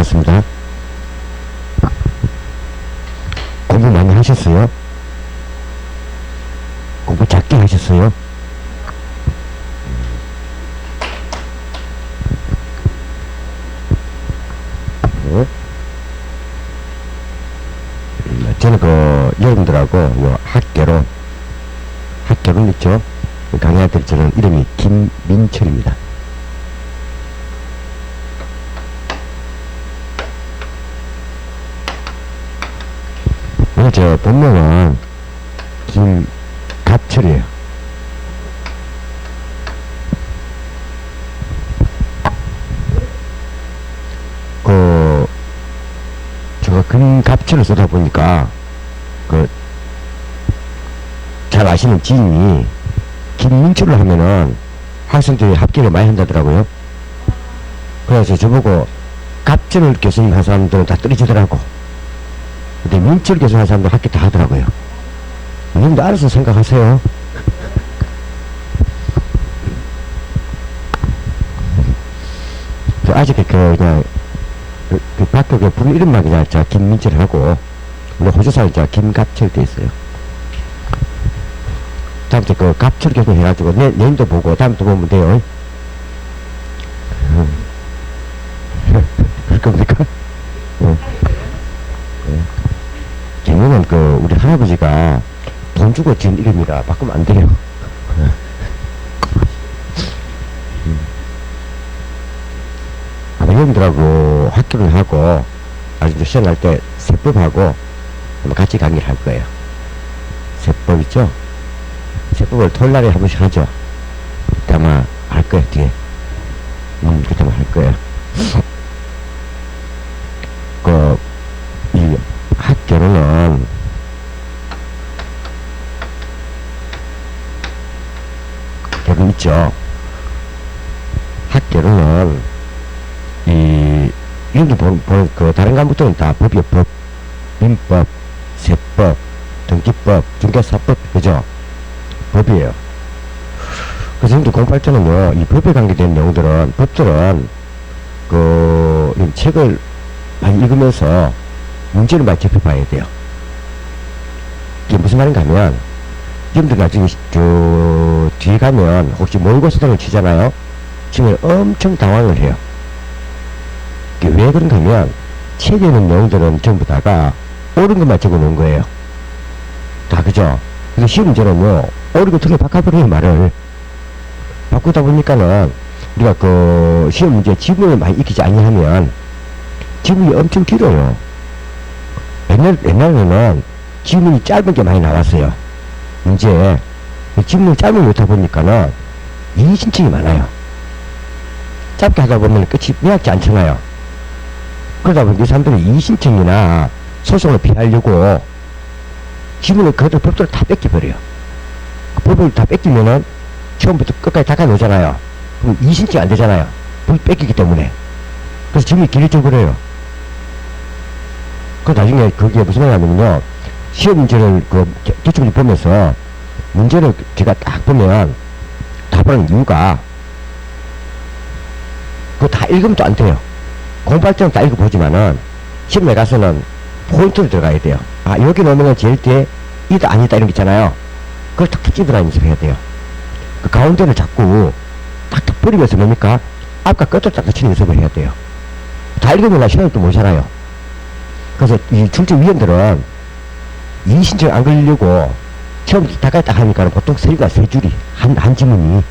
반갑습니다. 공부 많이 하셨어요? 공부 작게 하셨어요? 네. 저는 여러분들하고 학교를 있죠? 강의할 저는 이름이 김민철입니다. 오늘 저 본명은 김갑철이에요. 제가 김갑철을 쓰다 보니까 잘 아시는 지인이 김민철을 하면은 학생들이 합격을 많이 한다더라고요. 그래서 저보고 갑철을 교수님 한 사람들은 다 떨어지더라고. 근데 민철 교수 한 사람들 합격 다 하더라고요. 여러분도 알아서 생각하세요. 아직 그냥 밖에 부른 이름만 그냥 김민철 하고 호주사는 김갑철 돼 있어요. 다음부터 갑철 교수 해가지고 내일도 보고 다음부터 보면 돼요. 그럴 겁니까? 걔는 우리 할아버지가 돈 주고 지은 이름이라 바꾸면 안 돼요. 여러분들하고 학교를 하고 나중에 시험 날 때 세법하고 같이 강의를 할 거예요. 세법 있죠? 세법을 토요일날에 한 번씩 하죠. 그때 아마 할 거예요, 뒤에. 그때 아마 할 거예요. 이 학교는 여기 있죠. 학교는 여기 보는 다른 과목들은 다 법이요. 법, 민법, 세법, 등기법, 중개사법, 그죠? 법이에요. 그래서 여러분들 공부할 때는요, 이 법에 관계된 내용들은, 법들은, 이 책을 많이 읽으면서 문제를 많이 접해봐야 돼요. 이게 무슨 말인가 하면, 여러분들 나중에 뒤에 가면 혹시 모의고사등을 치잖아요? 치면 엄청 당황을 해요. 왜 그런가 하면 책에 있는 내용들은 전부 다가 옳은 것만 적어 놓은 거예요. 다 그죠? 근데 시험 문제는요, 옳은 거 틀려 바꿔버려요. 말을 바꾸다 보니까는 우리가 시험 문제 지문을 많이 익히지 않냐면 지문이 엄청 길어요. 옛날에는 지문이 짧은 게 많이 나왔어요. 문제에 지문이 짧은 놓다 보니까는 이의신청이 많아요. 짧게 하다 보면 끝이 명확지 않잖아요. 그러다 보니 이 사람들은 이의신청이나 소송을 피하려고 지문을 그대로 법대로 다 뺏겨버려요. 법을 다 뺏기면은 처음부터 끝까지 다 가놓잖아요. 그럼 이의신청이 안 되잖아요. 법을 뺏기기 때문에. 그래서 지문이 길어져버려요. 그 나중에 그게 무슨 말이냐면요, 시험 문제를 기출문제 보면서 문제를 제가 딱 보면 답하는 이유가 그거 다 읽으면 또 안 돼요. 공부할 때는 다 읽어보지만은 시험에 가서는 포인트를 들어가야 돼요. 아, 여기 넣으면 제일 뒤에 이다 아니다 이런 게 있잖아요. 그걸 탁탁 집어라 연습해야 돼요. 그 가운데를 자꾸 탁탁 버리면서 뭡니까? 앞과 끝을 탁탁 치는 연습을 해야 돼요. 다 읽으면 시험을 또 모자라요. 그래서 이 출제위원들은 이 신청 안 걸리려고 시험 다까지 딱 하니까 보통 세 줄이 한 지문이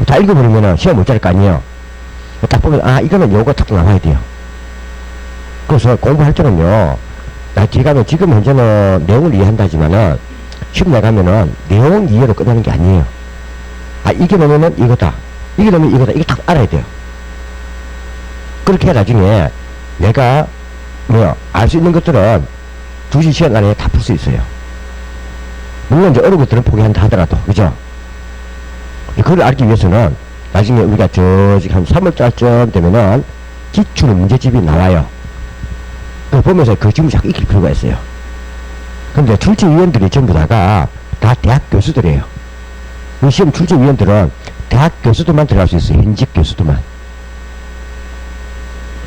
다 읽어버리면 시험 못 잘 거 아니에요. 딱 보면 이거는 요거 딱 나와야 돼요. 그래서 공부할 때는요, 뒤에 가면 지금 현재는 내용을 이해한다지만은 시험 나가면은 내용 이해로 끝나는 게 아니에요. 이게 뭐냐면 이거다, 이게 뭐냐면 이거다, 이거 딱 알아야 돼요. 그렇게 나중에 내가 알 수 있는 것들은 2시 시간 안에 다 풀 수 있어요. 물론 이제 어려운 것들은 포기한다 하더라도, 그죠? 그걸 알기 위해서는 나중에 우리가 한 3월달쯤 되면은 기출 문제집이 나와요. 그거 보면서 그 지문 자꾸 익힐 필요가 있어요. 근데 출제위원들이 전부 다 대학 교수들이에요. 이 시험 출제위원들은 대학 교수들만 들어갈 수 있어요. 현직 교수들만.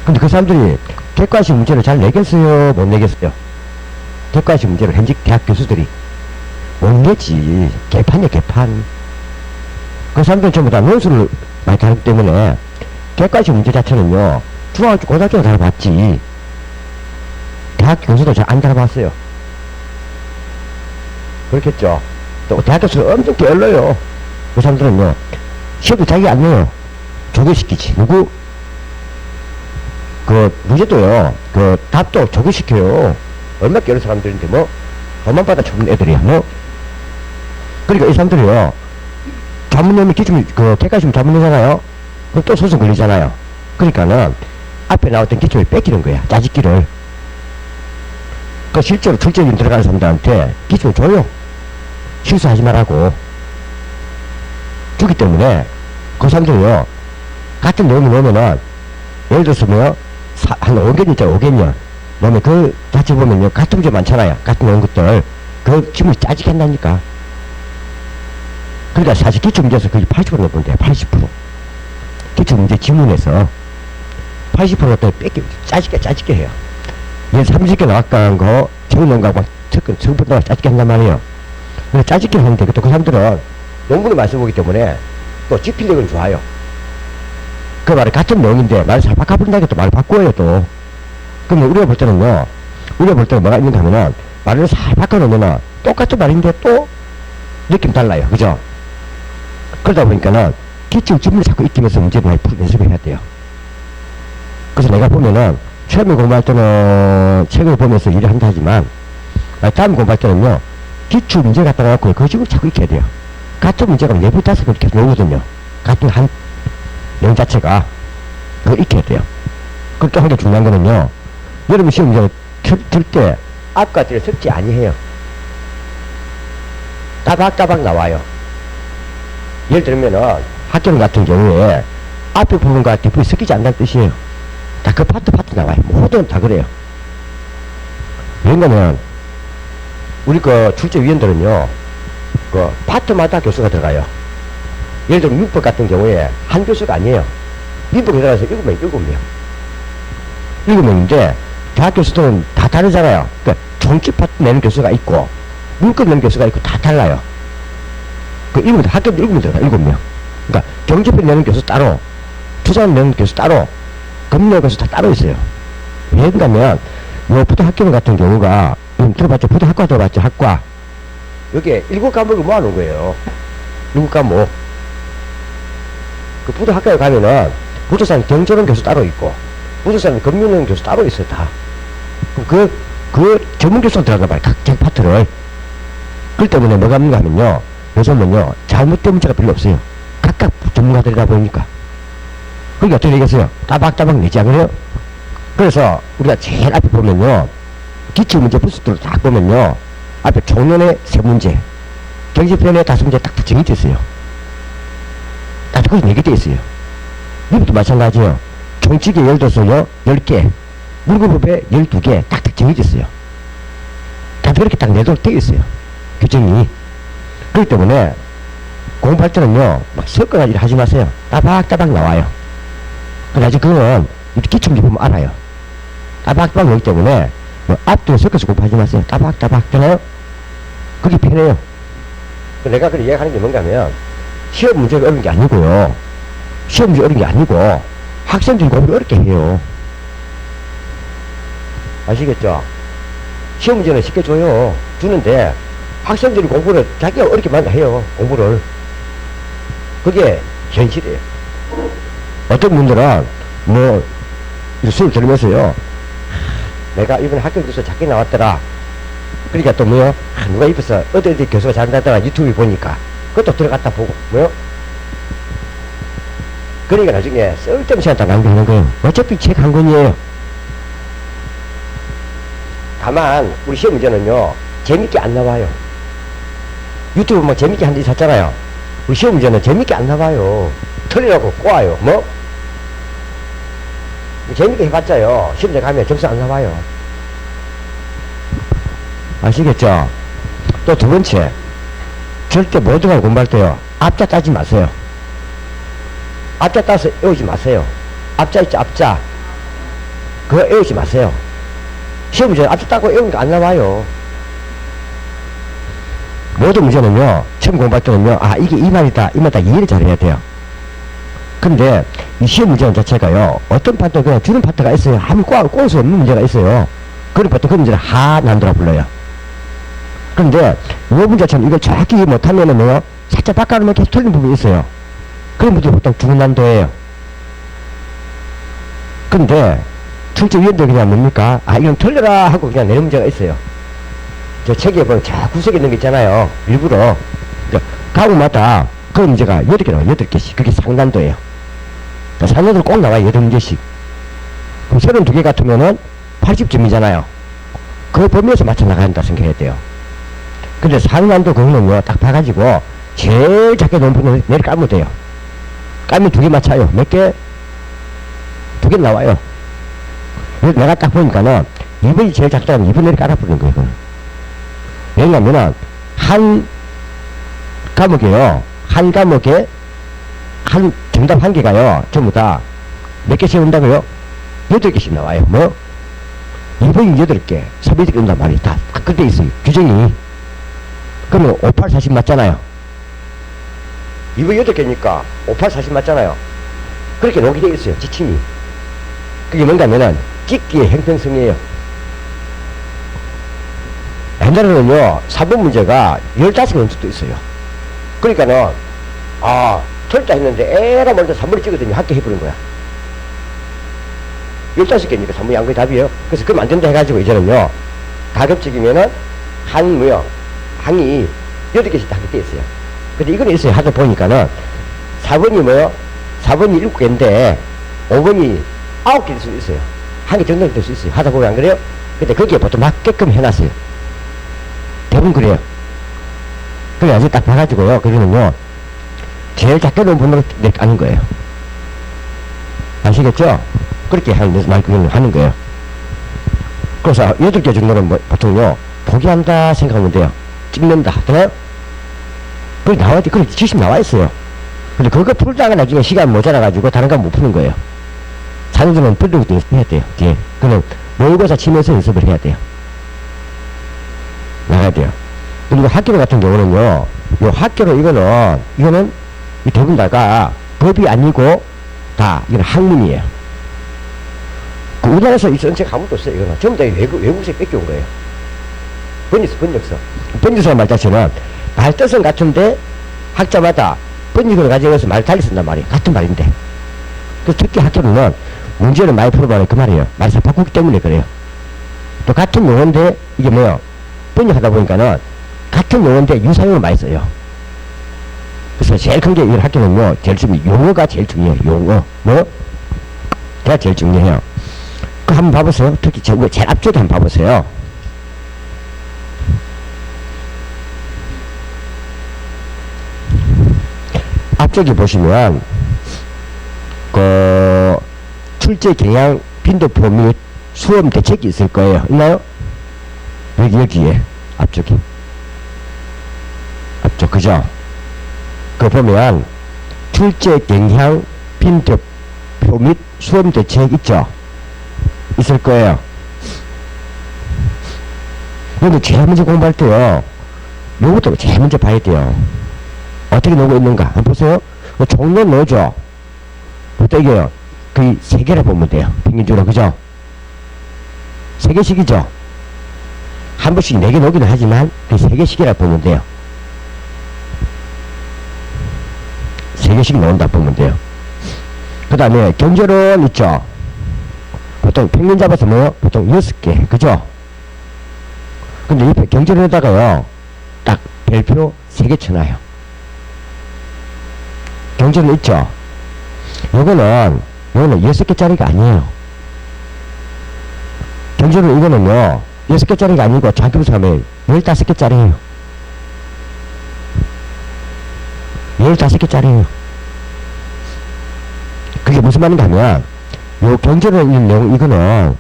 근데 그 사람들이 객관식 문제를 잘 내겠어요? 못 내겠어요? 객관식 문제를 현직 대학 교수들이 못 내지. 개판이야, 개판. 그 사람들은 전부 다 논술을 많이 다루기 때문에 객관식 문제 자체는요, 중학교, 고등학교 다뤄봤지. 대학 교수도 잘 안 다뤄봤어요. 그렇겠죠. 또 대학 교수는 엄청 게을러요. 그 사람들은요, 시험도 자기가 안 내요. 조교시키지. 누구? 그 문제도요, 그 답도 조교시켜요. 얼마나 게으른 사람들인데 뭐 돈만 받아 적는 애들이야 뭐. 그러니까 이 사람들이요, 자문위원이 기출 그 객관식 자문이잖아요. 그럼 또 소송 걸리잖아요. 그러니까는 앞에 나왔던 기출을 뺏기는 거야. 짜집기를. 그 실제로 출제위원 들어가는 사람들한테 기출을 줘요. 실수하지 말라고 주기 때문에 그 사람들이요, 같은 내용이 나오면은 예를 들어서 뭐요, 한 5개년 있잖아요. 5개년 그다음에 그 자체 보면요, 같은 문제 많잖아요. 같은 내용 것들 그 지문이 짜지게 한다니까. 그러니까 사실 기출문제에서 거의 80% 넘는데 80% 기출문제 지문에서 80%가 또 뺏기 짜집게 해요. 얘 30개 나왔던 거 정론가고 성분도 짜집게 한단 말이에요. 근데 짜집게 하는데 또 그 사람들은 논문을 많이 써보기 때문에 또 집필력은 좋아요. 그 말이 같은 내용인데 말을 잘 바꿔버린다니까 또 말을 바꿔요 또. 그러면 우리가 볼 때는요, 우리가 볼 때는 뭐가 있는가 하면은 말을 잘 바꿔놓으면은 똑같은 말인데 또 느낌 달라요. 그죠? 그러다 보니까는 기출 지문을 자꾸 익히면서 문제를 많이 연습을 해야 돼요. 그래서 내가 보면은 처음에 공부할 때는 책을 보면서 일을 한다 하지만 다음 공부할 때는요, 기출 문제 갖다가 놓고 그 지문을 자꾸 익혀야 돼요. 같은 문제가 4번, 5번 계속 나오거든요. 같은 한 내용 자체가. 그걸 익혀야 돼요. 그리고 또 한 게 중요한 거는요, 여러분 시험 문제를 틀 때 앞과 뒤를 섞지 아니해요. 따박따박 나와요. 예를 들면은 학교 같은 경우에 앞에 부분과 뒷부분이 섞이지 않는다는 뜻이에요. 다 그 파트 나와요. 모든 다 그래요. 왜냐면 우리 그 출제위원들은요, 그 파트마다 교수가 들어가요. 예를 들면 민법 같은 경우에 한 교수가 아니에요. 민법에 들어가서 7명. 7명인데 대학 교수들은 다 다르잖아요. 그러니까 정치 파트 내는 교수가 있고 문법 내는 교수가 있고 다 달라요. 그 7명, 학교도 7명 들어가. 7명. 그러니까 경제편 내는 교수 따로, 투자원 내는 교수 따로, 금융 교수 다 따로 있어요. 왜 그러냐면 요 부도학교 같은 경우가 들어봤죠? 부도학과 들어봤죠? 학과. 여기에 7과목을 모아놓은 거예요. 7과목. 그 부도학과에 가면은 부도산 경제론 교수 따로 있고 부도산 금융론 교수 따로 있어요. 다. 그럼 그 전문 교수가 들어간단 말이에요. 각종 파트를. 그렇기 때문에 뭐가 있는가 하면요, 요즘은요 잘못된 문제가 별로 없어요. 각각 전문가들이다 보니까. 그게 어떻게 되겠어요? 따박따박 내지 않으래요? 그래서 우리가 제일 앞에 보면요, 기출문제 부스들을 딱 보면요, 앞에 총론에 3문제, 경제편에 5문제 딱 정해져 있어요. 딱 거기 4개 있어요. 미국도 마찬가지예요. 총칙에 예를 들어서요 10개, 물권법에 12개 딱 정해져 있어요. 다 그렇게 딱 내도록 되어 있어요. 규정이. 그렇기 때문에 공부할 때는요, 막 섞어가지고 하지 마세요. 따박따박 나와요. 나중에 그거는 기출문제 보면 알아요. 따박따박 나오기 때문에 뭐 앞뒤로 섞어서 공부하지 마세요. 따박따박 되나요? 그게 편해요. 내가 그렇게 이야기하는 게 뭔가 하면 시험 문제가 어려운 게 아니고요, 시험 문제 어려운 게 아니고 학생들이 공부를 어렵게 해요. 아시겠죠? 시험 문제는 쉽게 주는데 학생들이 공부를 자기가 어렵게 만나 해요. 공부를. 그게 현실이에요. 어떤 분들은 뭐 수를 들으면서요, 내가 이번에 학교 교수 작게 나왔더라. 그러니까 또 뭐요, 누가 입어서 어디 교수가 잘한다더라 유튜브 보니까 그것도 들어갔다 보고 뭐요. 그러니까 나중에 쓸데없는 시간 다 낭비하는 거예요. 어차피 책 한 권이에요. 다만 우리 시험 문제는요 재밌게 안 나와요. 유튜브 뭐 재밌게 한 데 있었잖아요. 우리 시험 문제는 재밌게 안 나와요. 틀리라고 꼬아요. 뭐 재밌게 해봤자요, 시험장 가면 점수 안 나와요. 아시겠죠? 또 두 번째, 절대 모든 걸 공부할 때요 앞자 따지 마세요. 앞자 따서 외우지 마세요. 앞자 있죠, 앞자. 그거 외우지 마세요. 시험 문제 앞서 따고 외우니까 안 나와요. 모든 문제는요, 처음 공부할 때는요, 아, 이게 이 말이다, 이 말이다, 이해를 잘해야 돼요. 근데, 이 시험 문제 자체가요, 어떤 파트가 그냥 주는 파트가 있어요. 아무 꼬을 수 없는 문제가 있어요. 그런 보통 그 문제를 하난도라 불러요. 그런데, 이 문제처럼 이걸 정확히 이해 못하면은 뭐요, 살짝 바꿔놓으면 계속 틀린 부분이 있어요. 그런 문제 보통 중난도예요. 근데, 출제위원들 그냥 뭡니까? 아, 이건 틀려라 하고 그냥 내는 문제가 있어요. 저 책에 보면 저 구석에 있는 게 있잖아요. 일부러. 과목마다 그런 문제가 8개 나와요. 8개씩. 그게 상난도예요. 상난도는 꼭 나와요. 8문제씩. 그럼 32개 같으면은 80점이잖아요. 그 범위에서 맞춰 나간다 생각해야 돼요. 근데 상난도 그거는요, 딱 봐가지고, 제일 작게 놓은 분은 내일 깔면 돼요. 깔면 2개 맞춰요. 몇 개? 2개 나와요. 내가 딱 보니까는 2번이 제일 작다면 2번 내리 깔아버리는 거예요. 그건. 왜냐면은 한 과목에요. 한 과목에 한 정답 한 개가요. 전부 다 몇 개씩 온다고요? 8개씩 나와요. 뭐? 2번이 8개, 3번이 온단 말이에요. 다 그때 있어요. 규정이. 그러면 5, 8, 40 맞잖아요. 2번 8개니까 5, 8, 40 맞잖아요. 그렇게 녹이 되어 있어요. 지침이. 그게 뭔가 하면은 찍기의 형평성이에요. 옛날에는요, 4번 문제가 15개 온 적도 있어요. 그러니까는, 아, 틀다 했는데, 에라 먼저 3번을 찍거든요. 학교 해버린 거야. 15개니까 3번이 안 거의 답이에요. 그래서 그럼 안 된다 해가지고, 이제는요, 가급적이면은, 항이 8개씩 다 하게 돼 있어요. 근데 이거는 있어요. 하다 보니까는, 4번이 뭐요? 4번이 7개인데, 5번이 9개 될 수 있어요. 한 개 정도 될 수 있어요. 하다 보면 안 그래요? 근데 거기에 보통 맞게끔 해놨어요. 대부분 그래요. 그래, 아직 딱 봐가지고요. 그러면요, 제일 작게 놓은 분으로 까는 거예요. 아시겠죠? 그렇게 하는 거예요. 그래서 8개 정도는 뭐, 보통요, 포기한다 생각하면 돼요. 찍는다. 하더라요? 그게 나와, 그래, 70 나와 있어요. 근데 그거 풀다가 나중에 시간 모자라가지고 다른 거 못 푸는 거예요. 4년도는 풀리고 해야 돼요. 뒤에. 그러면 모의고사 치면서 연습을 해야 돼요. 나가야 돼요. 그리고 학교 같은 경우는요, 요 학교로 이거는 이 대부분 다가 법이 아니고 다 이건 학문이에요. 그 우리나라에서 이 전책 아무것도 없어요. 이거는 전부 다 외국에서 뺏겨온 거예요. 번역서 말 자체는 말 뜻은 같은데 학자마다 번역을 가져가서 말 달리 쓴단 말이에요. 같은 말인데. 그래서 특히 학교는 문제를 많이 풀어봐야 그 말이에요. 말을 바꾸기 때문에 그래요. 또 같은 용어인데 이게 뭐예요? 번역하다 보니까는 같은 용어인데 유사용을 많이 써요. 그래서 제일 큰 게 이 학교는요, 제일 중요해요. 용어가 제일 중요해요. 용어. 뭐? 그가 제일 중요해요. 그 한번 봐보세요. 특히 제일 앞쪽에 한번 봐보세요. 앞쪽에 보시면, 출제 경향 빈도표 및 수험 대책이 있을 거예요. 있나요? 여기에. 앞쪽, 그죠? 그거 보면, 출제 경향 빈도표 및 수험 대책 있죠? 있을 거예요. 근데 제일 먼저 공부할 때요, 요것도 제일 먼저 봐야 돼요. 어떻게 놓고 있는가? 한번 보세요. 종로 넣어줘. 보통 이게요, 거의 3개라 보면 돼요. 평균적으로, 그죠? 3개씩이죠? 한 번씩 4개 놓기는 하지만, 거의 3개씩이라 보면 돼요. 3개씩 넣는다 보면 돼요. 그 다음에 경제론 있죠? 보통 평균 잡아서 뭐, 보통 6개, 그죠? 근데 이 경제론에다가요, 딱 별표 3개 쳐놔요. 경제론 있죠? 요거는 6개짜리가 아니에요. 경제론 이거는요, 6개짜리가 아니고 자기부터 하면 15개짜리예요. 15개짜리예요. 그게 무슨 말인가 하면, 요 경제론에 있는 내용, 이거는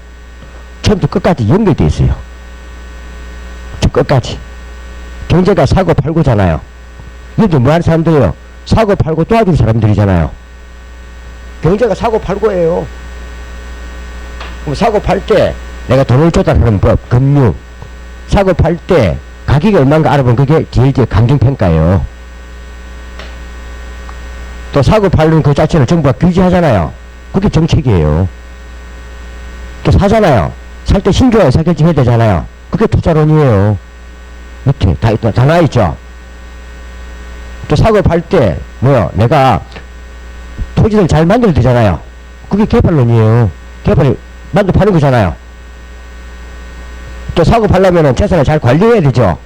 처음부터 끝까지 연결되어 있어요. 끝까지. 경제가 사고 팔고잖아요. 이것도 뭐 하는 사람들이에요? 사고 팔고 도와주는 사람들이잖아요. 경제가 사고 팔고예요. 그럼 사고 팔 때 내가 돈을 조달하는 법, 금융. 사고 팔 때 가격이 얼마인가 알아보면 그게 제일 감정평가예요. 또 사고 팔는 그 자체를 정부가 규제하잖아요. 그게 정책이에요. 또 사잖아요. 살 때 신중하게 의사결정해야 되잖아요. 그게 투자론이에요. 밑에 다 나와있죠. 또 사고 팔 때 내가 토지를 잘 만들어야 되잖아요. 그게 개발론이에요. 개발이 만들어 파는 거잖아요. 또 사고 팔려면은 재산을 잘 관리해야 되죠.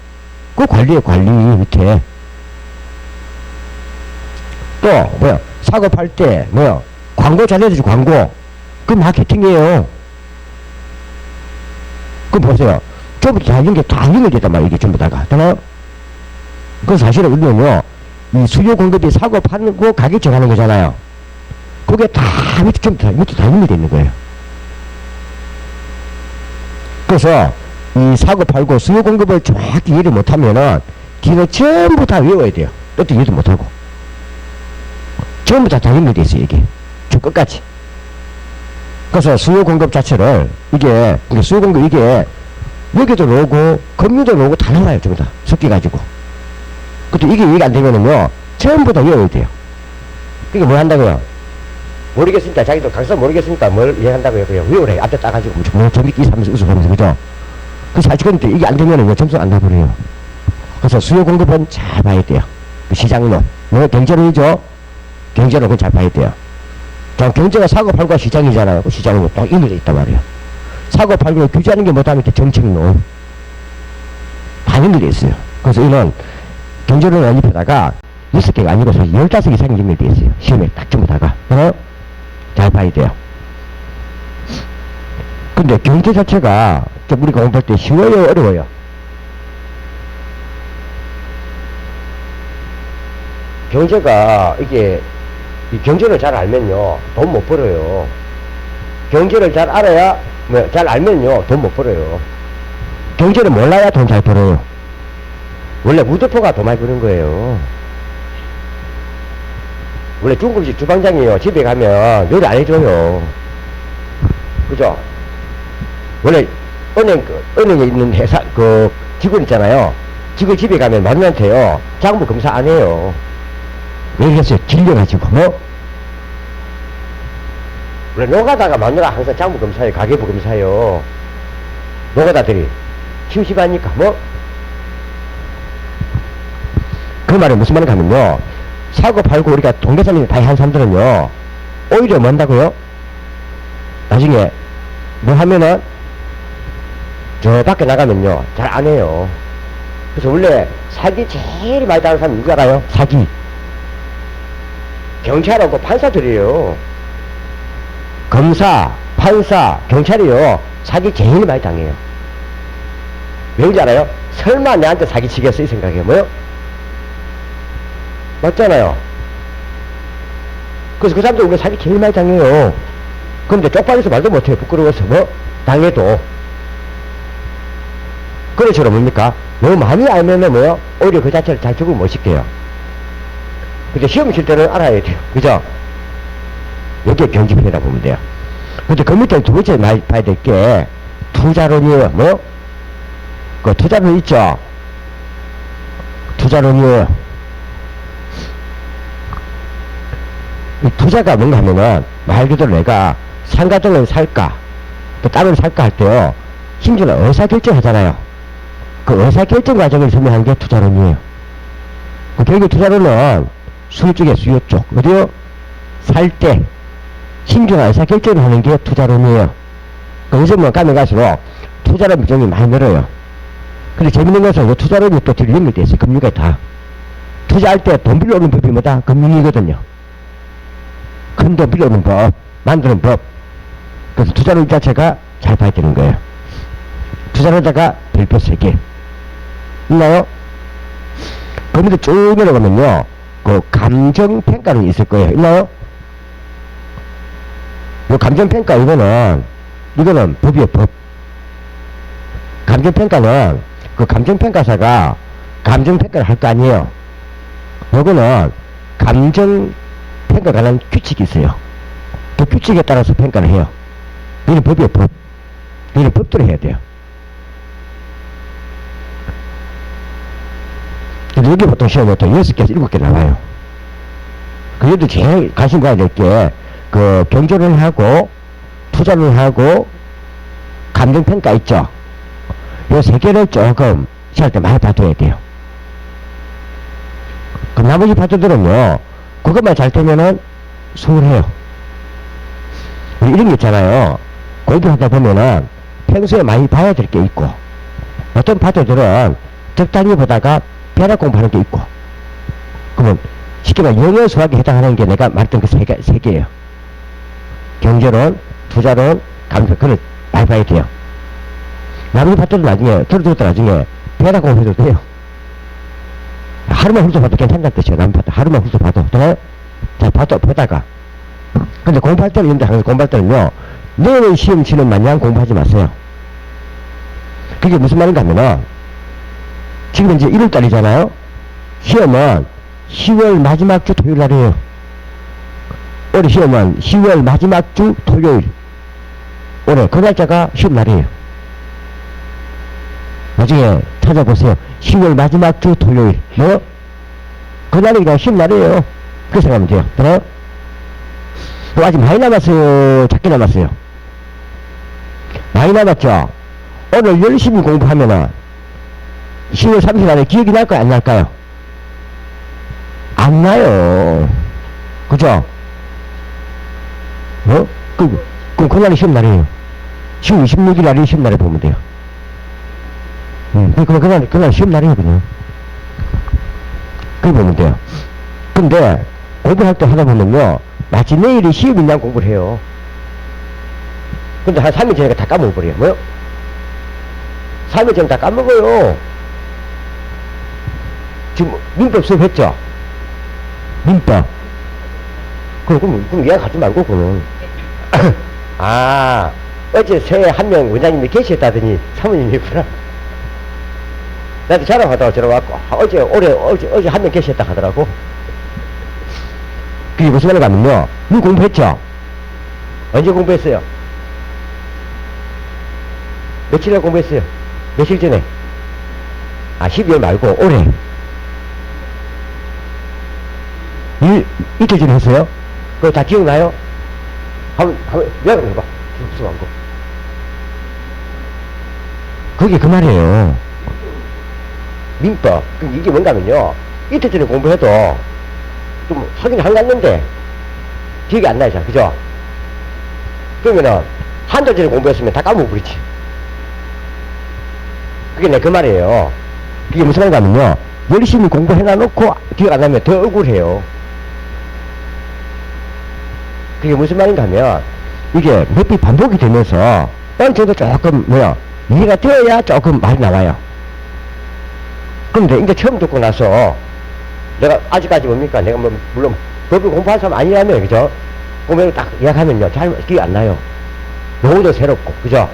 그 관리에 관리 밑에. 또 사고 팔 때 광고 잘해야 되죠. 광고. 그 마케팅이에요. 그럼 보세요. 전부 다 연결됐단 말이에요. 이게 전부 다가. 되나요? 그 사실은 우리는요, 이 수요 공급이 사고 팔고 가격 정하는 거잖아요. 그게 다 밑에 다 연결되어 있는 거예요. 그래서 이 사고 팔고 수요 공급을 정확히 이해를 못하면은 뒤는 전부 다 외워야 돼요. 또 이해도 못하고. 전부 다 연결되어 있어요. 이게. 저 끝까지. 그래서 수요 공급 자체를 수요 공급 여기도 나오고 금융도 나오고 다 나와요. 전부 다 섞여가지고. 근데 이게 이해가 안 되면은요 전부 다 외워야 돼요. 그게 뭘 한다고요? 모르겠으니까 자기도 강사 모르겠으니까 뭘 이해한다고요? 그냥 외우래. 앞에 따가지고 재밌게 하면서 웃어보면서 그죠? 그 사실 근데 이게 안 되면은 점수 안 나버려요. 그래서 수요 공급은 잘 봐야 돼요. 그 시장론. 경제론이죠. 경제론 그건 잘 봐야 돼요. 경제가 사고 팔고 시장이잖아요. 그 시장으로 딱 연결되어 있단 말이에요. 사고 팔고 규제하는 게 뭐다 밑에 정책론. 다 연결되어 있어요. 그래서 이런 경제론을 연입하다가 6개가 아니고 15개 이상이 연결되어 있어요. 시험에 딱 전부 다가. 잘 봐야 돼요. 근데 경제 자체가 좀 우리가 공부할 때 쉬워요, 어려워요? 경제가 이 경제를 잘 알면요 돈 못 벌어요. 경제를 잘 알아야 잘 알면요 돈 못 벌어요. 경제를 몰라야 돈 잘 벌어요. 원래 무대포가 돈 많이 버는 거예요. 원래 중국식 주방장이요 집에 가면 요리 안 해줘요. 그죠? 원래 은행에 있는 회사 직원 있잖아요. 직원 집에 가면 마누라한테요 장부 검사 안 해요. 왜 그랬어요? 질려가지고. 원래 노가다가 마누라 항상 장부 검사해요. 가계부 검사해요. 노가다들이 심심하니까 그 말은 무슨 말인가 하면요 사고 팔고 우리가 동계산림 다 한 사람들은요 오히려 뭐 한다고요? 나중에 뭐 하면은 저 밖에 나가면요 잘 안 해요. 그래서 원래 사기 제일 많이 당하는 사람이 누구 알아요? 사기. 경찰하고 판사들이에요. 검사, 판사, 경찰이요 사기 제일 많이 당해요. 왜인지 알아요? 설마 내한테 사기 치겠어 이 생각이에요. 맞잖아요. 그래서 그 사람들 우리가 사기 제일 많이 당해요. 그런데 쪽팔려서 말도 못해요. 부끄러워서 당해도. 그래서 뭡니까? 너무 많이 알면은 오히려 그 자체를 잘 적응 못 시켜요. 근데 시험 칠 때는 알아야 돼요. 그죠? 여기에 경제편이라 보면 돼요. 근데 그 밑에 두 번째 봐야 될 게 투자론이에요. 그 투자론 있죠? 투자론이에요. 이 투자가 뭔가 하면은 말 그대로 내가 상가등을 살까 또 땅을 살까 할 때요 심지어는 의사결정 하잖아요. 그 의사결정 과정을 설명한 게 투자론이에요. 결국 투자론은 수요 쪽에 수요 쪽 어디요? 살 때 신중한 의사결정을 하는 게 투자론이에요. 요즘은 가면 갈수록 투자론 비중이 많이 늘어요. 근데 재밌는 것은 이 투자론이 또 뒤로 연결되어 있어요. 금융에 다 투자할 때 돈 빌려오는 법이 뭐다? 금융이거든요. 큰 돈 빌려오는 법, 만드는 법. 그래서 투자론 자체가 잘 봐야 되는 거예요. 투자론자가 별표 3개. 있나요? 그 밑에 쭉 내려가면요, 그 감정평가는 있을 거예요. 있나요? 요 감정평가, 이거는 법이에요, 법. 감정평가는 그 감정평가사가 감정평가를 할 거 아니에요. 요거는 감정평가 관한 규칙이 있어요. 그 규칙에 따라서 평가를 해요. 이런 법이에요, 법. 이런 법대로 해야 돼요. 근데 여기 보통 시험에 또 6개에서 7개 나와요. 그래도 제일 관심 가야 될 게, 그, 경조를 하고, 투자를 하고, 감정평가 있죠? 요 3개를 조금 시할 때 많이 봐둬야 돼요. 그 나머지 파트들은요, 그것만 잘 되면은 수월해요. 이런 게 있잖아요. 공부하다 보면은 평소에 많이 봐야 될 게 있고, 어떤 파트들은 적당히 보다가 벼락 공부하는 게 있고, 그러면 쉽게 말해 영어 수학에 해당하는 게 내가 말했던 그 세 개예요. 경제론, 투자론, 감정, 그걸 많이 봐야 돼요. 나머지 파트도 나중에, 들어들었다 나중에 벼락 공부해도 돼요. 하루만 훑어봐도 괜찮다는 뜻이에요. 남의 파트. 하루만 훑어봐도. 자, 보다가. 근데 공부할 때는, 근데 항상 공부할 때는요, 내년 시험 치는 마냥 공부하지 마세요. 그게 무슨 말인가 하면은, 지금 이제 1월달이잖아요? 시험은 10월 마지막 주 토요일 날이에요. 올해 시험은 10월 마지막 주 토요일. 올해 그 날짜가 시험 날이에요. 나중에 찾아보세요. 10월 마지막 주 토요일. 뭐? 그날이 그냥 시험 날이에요. 그렇게 생각하면 돼요. 그래? 아직 많이 남았어요? 작게 남았어요? 많이 남았죠? 오늘 열심히 공부하면은 10월 30일 안에 기억이 날까요? 안 날까요? 안 나요. 그죠? 어? 그럼 그날이 시험 날이에요. 10월 26일 날이 시험 날에 보면 돼요. 그날 시험 날이에요, 그냥. 그렇게 보면 돼요. 근데, 공부할 때 하다 보면요, 마치 내일이 시험이냐 공부를 해요. 근데 한 3일 전에 다 까먹어버려요. 뭐요? 3일 전에 다 까먹어요. 지금, 민법 수업했죠? 민법. 그럼 이야기하지 말고, 그러면. 아, 어제 새해 한 명 원장님이 계셨다더니 사모님이구나. 나도 자랑하다가 들어왔고, 어제 한 명 계셨다 하더라고. 그게 무슨 말인가 하면요, 너 공부했죠? 언제 공부했어요? 며칠날 공부했어요? 며칠 전에? 아, 12월 말고 올해. 이틀 전에 했어요? 그거 다 기억나요? 내가 해봐. 기억수한 거. 그게 그 말이에요. 민법. 이게 뭔가면요, 이틀 전에 공부해도 좀 확인이 안 갔는데 기억이 안 나잖아. 그죠? 그러면은 한 달 전에 공부했으면 다 까먹어버리지. 그게 내 그 말이에요. 그게 무슨 말인가 하면요, 열심히 공부해놔놓고 기억 안 나면 더 억울해요. 그게 무슨 말인가 하면, 이게 몇 번 반복이 되면서 어느 정도 조금 이해가 되어야 조금 말이 나와요. 그런데 이제 처음 듣고 나서 내가 아직까지 뭡니까? 내가 뭐 물론 법을 공부한 사람 아니라며, 그죠? 공부를 딱 이야기하면요, 잘 기억이 안 나요. 용어도 새롭고, 그죠?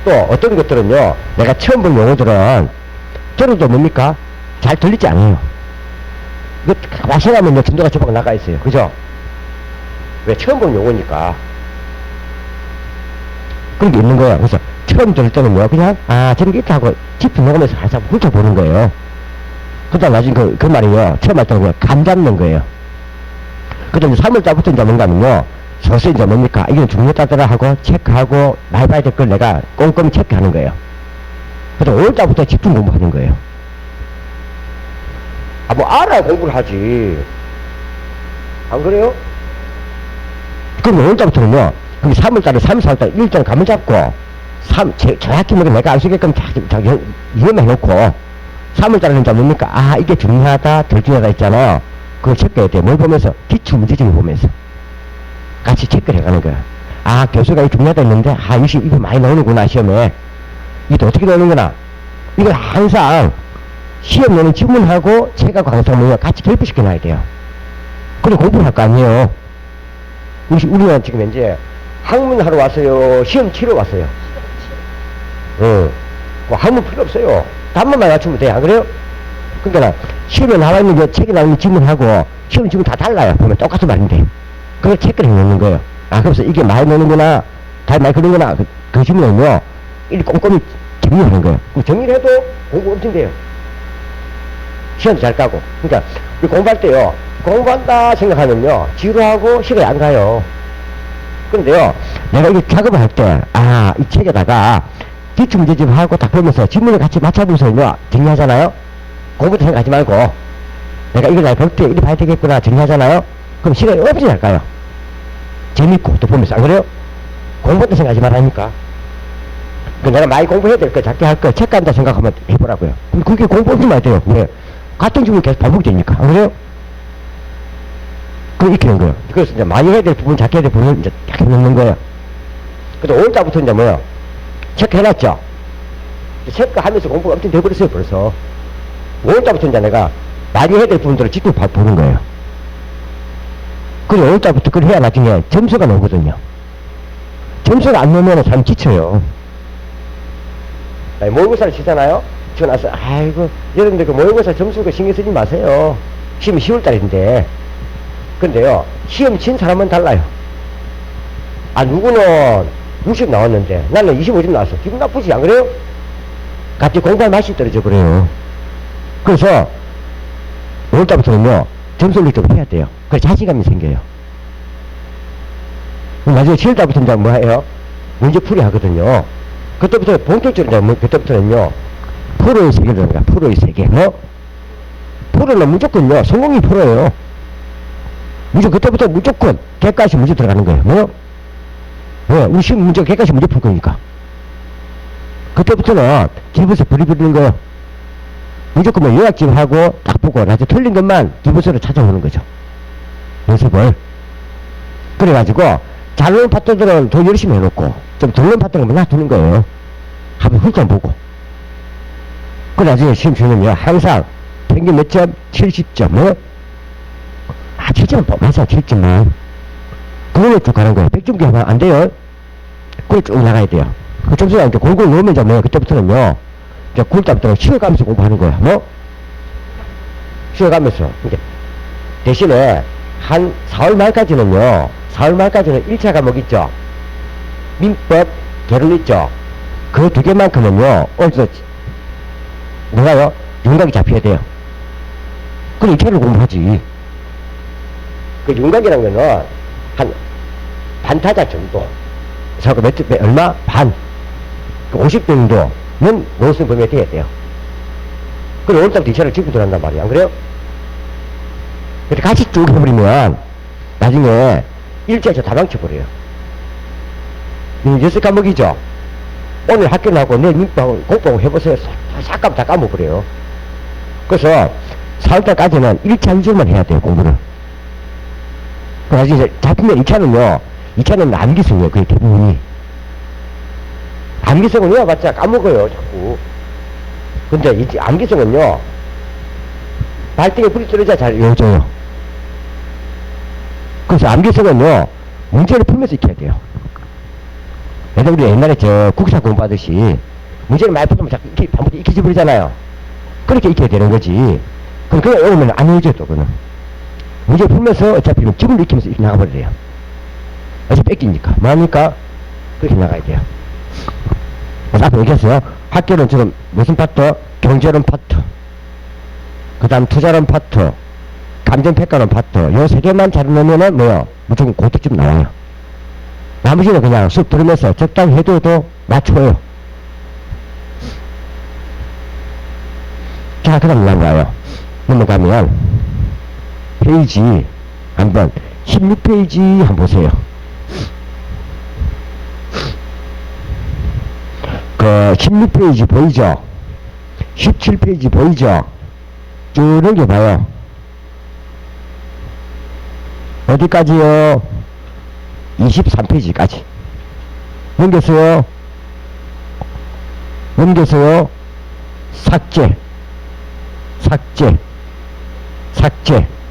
또 어떤 것들은요, 내가 처음 본 용어들은 들어도 뭡니까? 잘 들리지 않아요. 이거 마시나면요, 진도가 저밖에 나가 있어요. 그죠? 왜? 처음 본 용어니까. 그런 게 있는 거예요. 그래서 처음 들을 때는요, 그냥 저런 게 있다 하고 깊이 녹으면서 살짝 훑어보는 거예요. 그다음 나중에 그 말이요, 처음 할 때는 그냥 감 잡는 거예요. 그다음 3월달부터 이제 뭔가 하면요, 서서히 이제 뭡니까? 이건 중요하더라 하고 체크하고 많이 봐야 될 걸 내가 꼼꼼히 체크하는 거예요. 그다음 5월달부터 집중 공부하는 거예요. 뭐 알아야 공부를 하지. 안 그래요? 그럼 5월달부터는요, 그럼 3월달에 3, 4월달에 일정 감을 잡고, 정확히 뭐 내가 알 수 있게끔 이해만 해놓고, 3월달에는 이제 뭡니까? 이게 중요하다, 덜 중요하다 있잖아요. 그걸 체크해야 돼. 뭘 보면서? 기출문제집을 보면서. 같이 체크를 해가는 거야. 교수가 이 중요하다 했는데, 이거 많이 나오는구나, 시험에. 이게 어떻게 나오는구나. 이걸 항상, 시험에는 지문하고 책하고 항상 같이 결부시켜 놔야 돼요. 그래 공부를 할 거 아니에요. 우리는 지금 이제 학문 하러 왔어요? 시험 치러 왔어요? 학문 필요 없어요. 답만 맞추면 돼. 안 그래요? 그러니까 시험에 나와 있는 책에 나와 있는 지문하고 시험 지문 다 달라요. 보면 똑같은 말인데. 그걸 체크를 해놓는 거예요. 아, 그래서 이게 많이 노는구나, 잘 많이 그런구나, 그 질문은요, 이 꼼꼼히 정리하는 거예요. 그럼 정리를 해도 공부 엄청 돼요. 시간도 잘 까고. 그러니까, 우리 공부할 때요, 공부한다 생각하면요, 지루하고 시간이 안 가요. 그런데요, 내가 이게 작업을 할 때, 아, 이 책에다가 기출문제집하고 딱 보면서 질문을 같이 맞춰보면서 정리하잖아요? 공부도 생각하지 말고, 내가 이걸 날 볼 때 이렇게 봐야 되겠구나 정리하잖아요? 그럼 시간이 엄청 잘 가요. 재밌고, 또 보면서. 안 그래요? 공부도 생각하지 말라니까. 그 내가 많이 공부해야 될 거, 작게 할 거, 책 간다 생각하면 해보라고요. 그럼 그게 공부 엄청 많이 돼요. 왜? 같은 질문이 계속 반복되니까. 안 그래요? 그럼 이렇게 하는 거예요. 그래서 이제 많이 해야 될 부분, 작게 해야 될 부분을 이제 딱 해놓는 거예요. 그래서 오늘자부터 이제 뭐요? 체크 해놨죠? 체크 하면서 공부가 엄청 돼버렸어요, 벌써. 오늘자부터 이제 내가 많이 해야 될 부분들을 직접 보는 거예요. 그리고 오늘자부터 그걸 해야 나중에 점수가 나오거든요. 점수가 안 나오면 사람 지쳐요. 모의고사를 치잖아요? 치고 나서, 아이고, 여러분들 그 모의고사 점수가 신경 쓰지 마세요. 시험이 10월달인데. 근데요, 시험 친 사람은 달라요. 아, 누구는 60 나왔는데, 나는 25점 나왔어. 기분 나쁘지, 안 그래요? 갑자기 공부할 맛이 떨어져 버려요. 그래서, 오늘부터는요, 점수를 좀 해야 돼요. 그래서 자신감이 생겨요. 나중에 7월달부터 이제 뭐 해요? 문제풀이 하거든요. 그때부터 본격적으로 이제 그때부터는요, 프로의 세계를 들어가, 프로의 세계. 프로는 무조건요, 성공이 프로예요. 그때부터 무조건 객관식 문제 들어가는 거예요. 왜? 우리 시험 문제가 객관식 문제 풀 거니까. 그때부터는 기부서 부리부리는 거예요. 무조건 뭐 요약집 하고 딱 보고 나중에 틀린 것만 기부서로 찾아오는 거죠. 연습을. 그래가지고 잘 노는 파트들은 더 열심히 해놓고 좀 덜 노는 파트는 놔두는 거예요. 한번 훑어 보고. 그 나중에 시험 치면요, 항상 평균 몇 점? 70점. 7점은 맞아, 7점만. 그걸로 쭉 가는 거예요. 100점 하면 안 돼요. 그걸 쭉 나가야 돼요. 그 점수가 이제 골고루 넣으면 이제 뭐, 그때부터는요, 이제 9월달부터는 쉬어가면서 공부하는 거야. 쉬어가면서. 이제 대신에 한 4월 말까지는요, 4월 말까지는 1차 과목 있죠. 민법, 개론 있죠. 그 두 개만큼은요, 어디서, 뭐가요? 윤곽이 잡혀야 돼요. 그럼 2차를 공부하지. 그 윤곽이라는 거는 한 반타자 정도. 자꾸 얼마? 반. 50 정도는 노선 범위에 돼야 돼요. 그럼 오늘부터 2차를 짚고 들어간단 말이야. 안 그래요? 근데 같이 쭉 해버리면 나중에 1차에서 다 망쳐버려요. 6과목이죠? 오늘 학교 나오고 내일 민법하고 공법하고 해보세요. 싹 다 까먹어버려요. 그래서 4월달까지는 1차 위주로만 해야 돼요, 공부를. 그래서 이제 잡히면 2차는 암기성이에요, 그게 대부분이. 암기성은 외워봤자 까먹어요, 자꾸. 근데 이 암기성은요, 발등에 불이 떨어져야 잘 외워져요. 그래서 암기성은요, 문제를 풀면서 익혀야 돼요. 예를 우리 옛날에 국사 공부하듯이, 문제를 많이 풀면 자꾸 반복 익히지 버리잖아요. 그렇게 익혀야 되는 거지. 그럼 그거 외우면 안 외워져요, 또 그는. 문제 풀면서 어차피 기분을 익히면서 이렇게 나가버려요. 어차피 뺏기니까. 뭐하니까? 그렇게 나가야 돼요. 그래서 앞에 얘기했어요. 학교는 지금 무슨 파트? 경제론 파트. 그 다음 투자론 파트. 감정평가론 파트. 요 세 개만 잘 넣으면은 뭐요? 무조건 고득점 나와요. 나머지는 그냥 수업 들으면서 적당히 해도 맞춰요. 자, 그 다음 넘어가요. 넘어가면 페이지 한번 16페이지 한번 보세요. 그 16페이지 보이죠? 17페이지 보이죠? 쭉 넘겨봐요. 어디까지요? 23페이지까지 넘겼어요. 삭제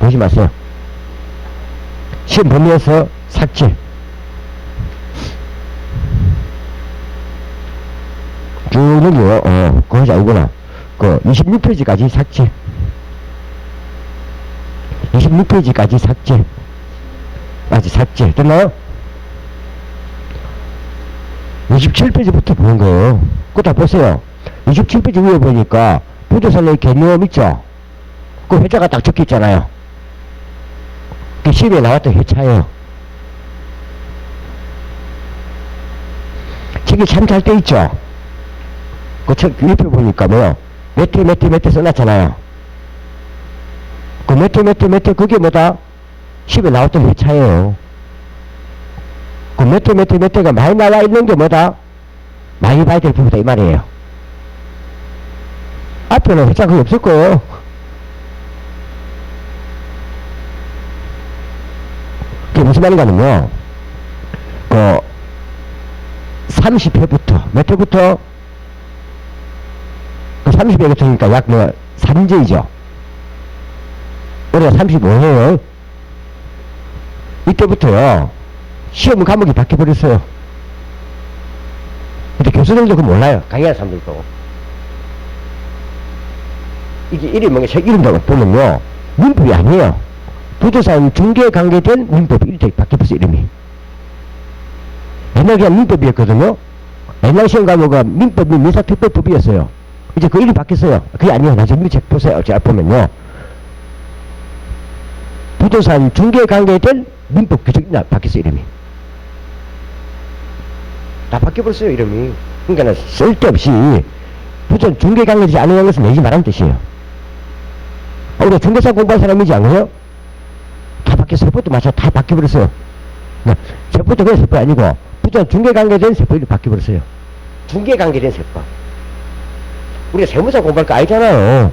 보지 마세요. 시험 범위에서 삭제. 쭉 넘겨요. 그거지 아니구나. 그 26페이지까지 삭제. 26페이지까지 삭제. 아직 삭제. 됐나요? 27페이지부터 보는 거예요. 그거 다 보세요. 27페이지 위에 보니까 부동산의 개념 있죠? 그 회차가 딱 적혀 있잖아요. 그 시험에 나왔던 회차예요. 책이 참 잘 돼 있죠? 그 책 옆에 보니까 뭐요? 몇 회 써놨잖아요. 그 몇 회 그게 뭐다? 시험에 나왔던 회차예요. 그 몇 회가 많이 나와 있는 게 뭐다? 많이 봐야 될 부분이다 이 말이에요. 앞에는 회차 거의 없을 거예요. 그게 무슨 말인가는요, 그 30회부터 몇 회부터? 그 30회부터니까 약 뭐 3제이죠. 올해가 35회예요. 이때부터요 시험 과목이 바뀌어버렸어요. 근데 교수들도 그거 몰라요. 강의하는 사람들도. 이게 이름이 뭔가 책 이름도 보면요 문법이 아니에요. 부동산 중개에 관계된 문법이 이렇게 바뀌었어요. 이름이. 옛날 그냥 민법이었거든요. 옛날 시험 과목은 민법이 민사특별법이었어요. 이제 그 이름이 바뀌었어요. 그게 아니에요. 나중에 책 보세요. 제가 보면요 부동산 중개에 관계된 민법 규정이 바뀌었어요. 이름이 다 바뀌어버렸어요. 이름이. 그러니까 쓸데없이 부동산 중개에 관계되지 않은 것은 내지 말하는 뜻이에요. 우리가 중개사 공부한 사람이지 않아요? 다 바뀌었어요. 세법도 마찬가지로 다 바뀌어버렸어요. 세법도 그냥 세법이 아니고 부동산 중개에 관계된 세법이 바뀌어버렸어요. 중개에 관계된 세법. 우리가 세무사 공부할 거 아니잖아요.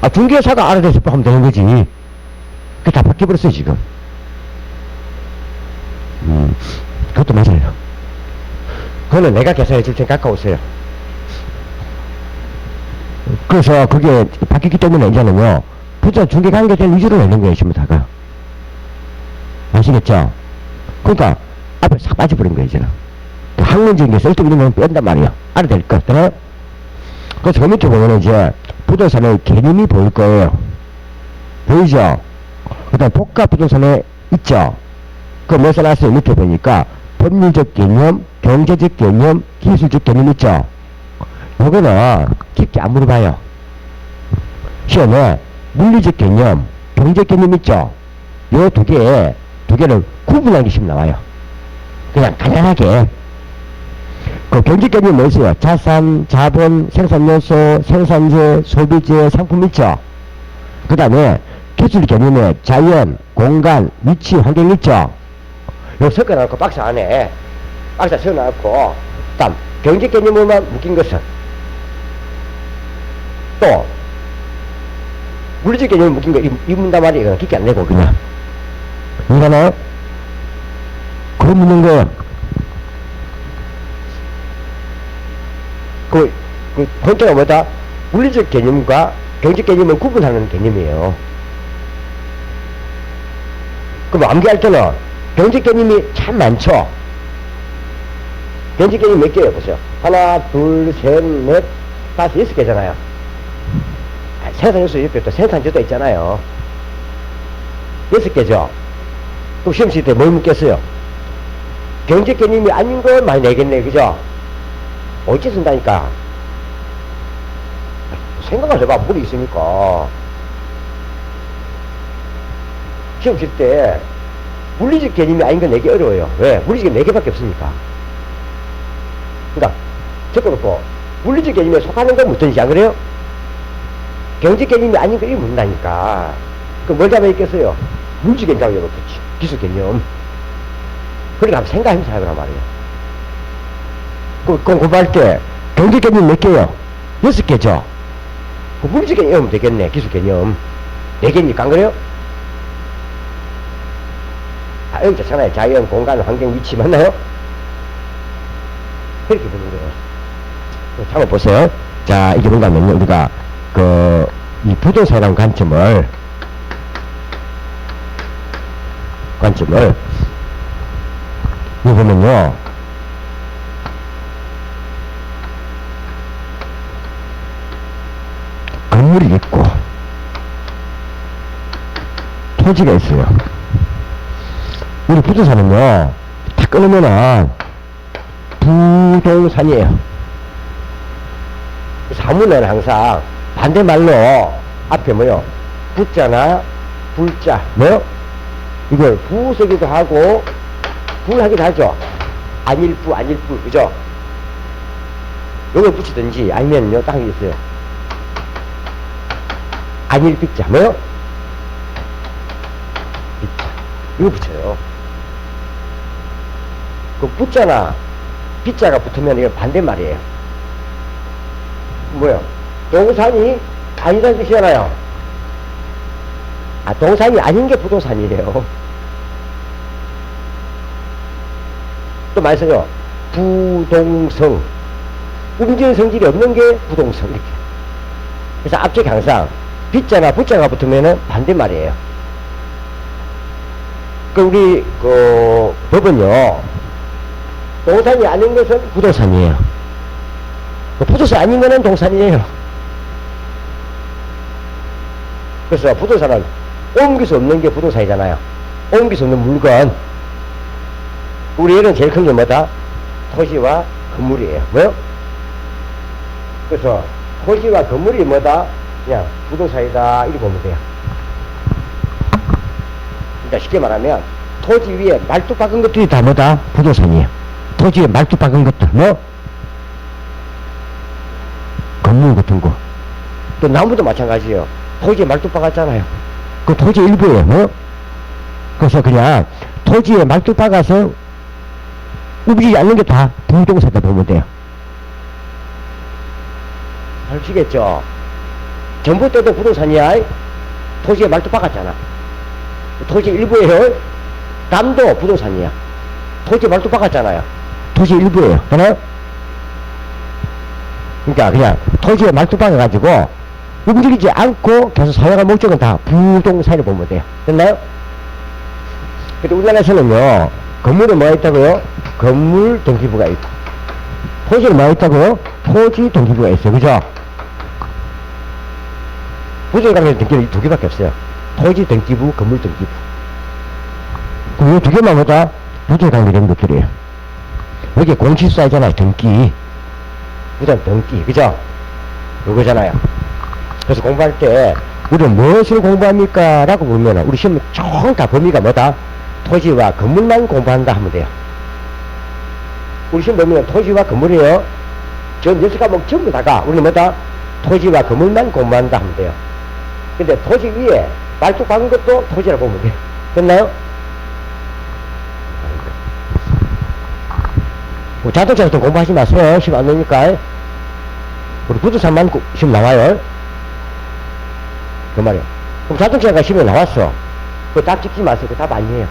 아, 중개사가 알아야 될 세법 하면 되는 거지. 그게 다 바뀌어버렸어요 지금. 그것도 맞아요. 그거는 내가 계산해 줄 테니까 가까우세요. 그래서 그게 바뀌기 때문에 이제는요 부동산 중개 관계된 위주로 내는 거예요 전부 다가. 아시겠죠? 그러니까 앞에 싹 빠져버린 거예요 이제는. 학문적인 게 쓸데없는 건 뺀단 말이에요. 알아야 될 것 같잖아요. 그래서 그 밑에 보면은 이제 부동산의 개념이 보일 거예요. 보이죠? 그 다음 복합 부동산에 있죠? 그거 뭐 써놨어요? 밑에 보니까 법률적 개념, 경제적 개념, 기술적 개념 있죠? 요거는 깊게 안 물어봐요. 시험에 물리적 개념, 경제적 개념 있죠? 요 두 개를 구분하기 시험 나와요. 그냥 간단하게. 그 경제 개념이 뭐 있어요? 자산, 자본, 생산요소, 생산재, 소비재, 상품 있죠? 그 다음에 기술 개념에 자연, 공간, 위치, 환경 있죠? 요 섞어놓고 박스 안에 박스 세워놓고 다음 경제 개념으로만 묶인 것은 또 물리적 개념을 묶인 거 이문단 말이에요. 깊게 안 내고 그냥 이거는 그런 묻는 거예요. 그 본체가 뭐다? 물리적 개념과 경제 개념을 구분하는 개념이에요. 그럼 암기할 때는 경제 개념이 참 많죠? 경제 개념 몇 개예요? 보세요. 하나, 둘, 셋, 넷, 다섯, 여섯 개잖아요. 생산요소 옆에 또 생산제도 있잖아요. 여섯 개죠? 그럼 시험 칠 때 뭘 묻겠어요? 경제 개념이 아닌 걸 많이 내겠네, 그죠? 어찌 쓴다니까? 생각을 해봐. 물이 있으니까. 시험 칠 때 물리적 개념이 아닌 건 내기 어려워요. 왜? 물리적 개념 4개밖에 없으니까. 그러니까 적어놓고 물리적 개념에 속하는 건 묻든지 안 그래요? 경제 개념이 아닌 걸 묻는다니까. 그럼 뭘 잡아 있겠어요? 물리적 개념 잡아놓겠지. 기술 개념. 그러니까 한번 생각하면서 해보란 말이에요. 그럼 공부할 때 경제 개념 몇 개요? 6개죠? 그 물리적 개념이면 되겠네. 기술 개념 4개니까 안 그래요? 아, 여기 좋잖아요. 자연, 공간, 환경, 위치 맞나요? 그렇게 보는 거예요. 한번 보세요. 자, 이게 뭔가 하면요. 우리가 이 부동산이라는 관점을 이거 보면요. 건물이 있고 토지가 있어요. 우리 부동산은요 다 끊으면은 부동산이에요. 사문은 항상 반대말로 앞에 뭐요? 부자나 불자, 뭐요? 이걸 부쓰기도 하고 불하기도 하죠. 안일부, 안일부, 그죠? 요걸 붙이든지 아니면요, 딱 있어요. 안일빗자, 뭐요? 빗자. 이거 붙여요. 그 부자나 빗자가 붙으면 이거 반대말이에요. 뭐요? 동산이 아니라는 뜻이잖아요. 아, 동산이 아닌 게 부동산이에요. 또 많이 써요. 부동성. 움직이는 성질이 없는 게 부동성. 이렇게. 그래서 앞쪽에 항상 빗자나 부자가 붙으면은 반대말이에요. 그 우리 그 법은요, 동산이 아닌 것은 부동산이에요. 부동산 아닌 거는 동산이에요. 그래서 부동산은 옮길 수 없는 게 부동산이잖아요. 옮길 수 없는 물건. 우리 애는 제일 큰 게 뭐다? 토지와 건물이에요. 뭐요? 그래서 토지와 건물이 뭐다? 그냥 부동산이다. 이렇게 보면 돼요. 그러니까 쉽게 말하면 토지 위에 말뚝 박은 것들이 다 뭐다? 부동산이에요. 토지 위에 말뚝 박은 것들. 뭐? 건물 같은 거. 또 나무도 마찬가지예요. 토지에 말뚝 박았잖아요. 그 토지 일부예요. 뭐? 그래서 그냥 토지에 말뚝 박아서 움직이지 않는 게 다 부동산이다 보면 돼요. 아시겠죠? 전부 때도 부동산이야. 토지에 말뚝 박았잖아. 토지 일부예요. 담도 부동산이야. 토지에 말뚝 박았잖아요. 토지 일부예요. 그러나요? 그러니까 그냥 토지에 말뚝 박아가지고 움직이지 않고 계속 사용할 목적은 다 부동산을 보면 돼요. 됐나요? 근데 우리나라에서는요, 건물에 뭐가 있다고요? 건물 등기부가 있고, 토지에 뭐가 있다고요? 토지 등기부가 있어요. 그죠? 부동산 등기는 두 개밖에 없어요. 토지 등기부, 건물 등기부. 그 두 개만 뭐다? 부동산 관련 것들이에요. 여기 공시사이잖아요. 등기. 부동산 등기. 그죠? 그거잖아요. 그래서 공부할 때 우리는 무엇을 공부합니까? 라고 보면 우리 시험 총 다 범위가 뭐다? 토지와 건물만 공부한다 하면 돼요. 우리 시험 보면 토지와 건물이에요. 전 6과목 전부 다가 우리는 뭐다? 토지와 건물만 공부한다 하면 돼요. 근데 토지 위에 말뚝 박은 것도 토지라고 보면 돼요. 됐나요? 자동차 같은 거 공부하지 마세요. 시험 안 되니까. 우리 부동산만 시험 나와요. 그 말이야. 그럼 자동차가 시험에 나왔어. 그거 답 찍지 마세요. 그거 답 아니에요.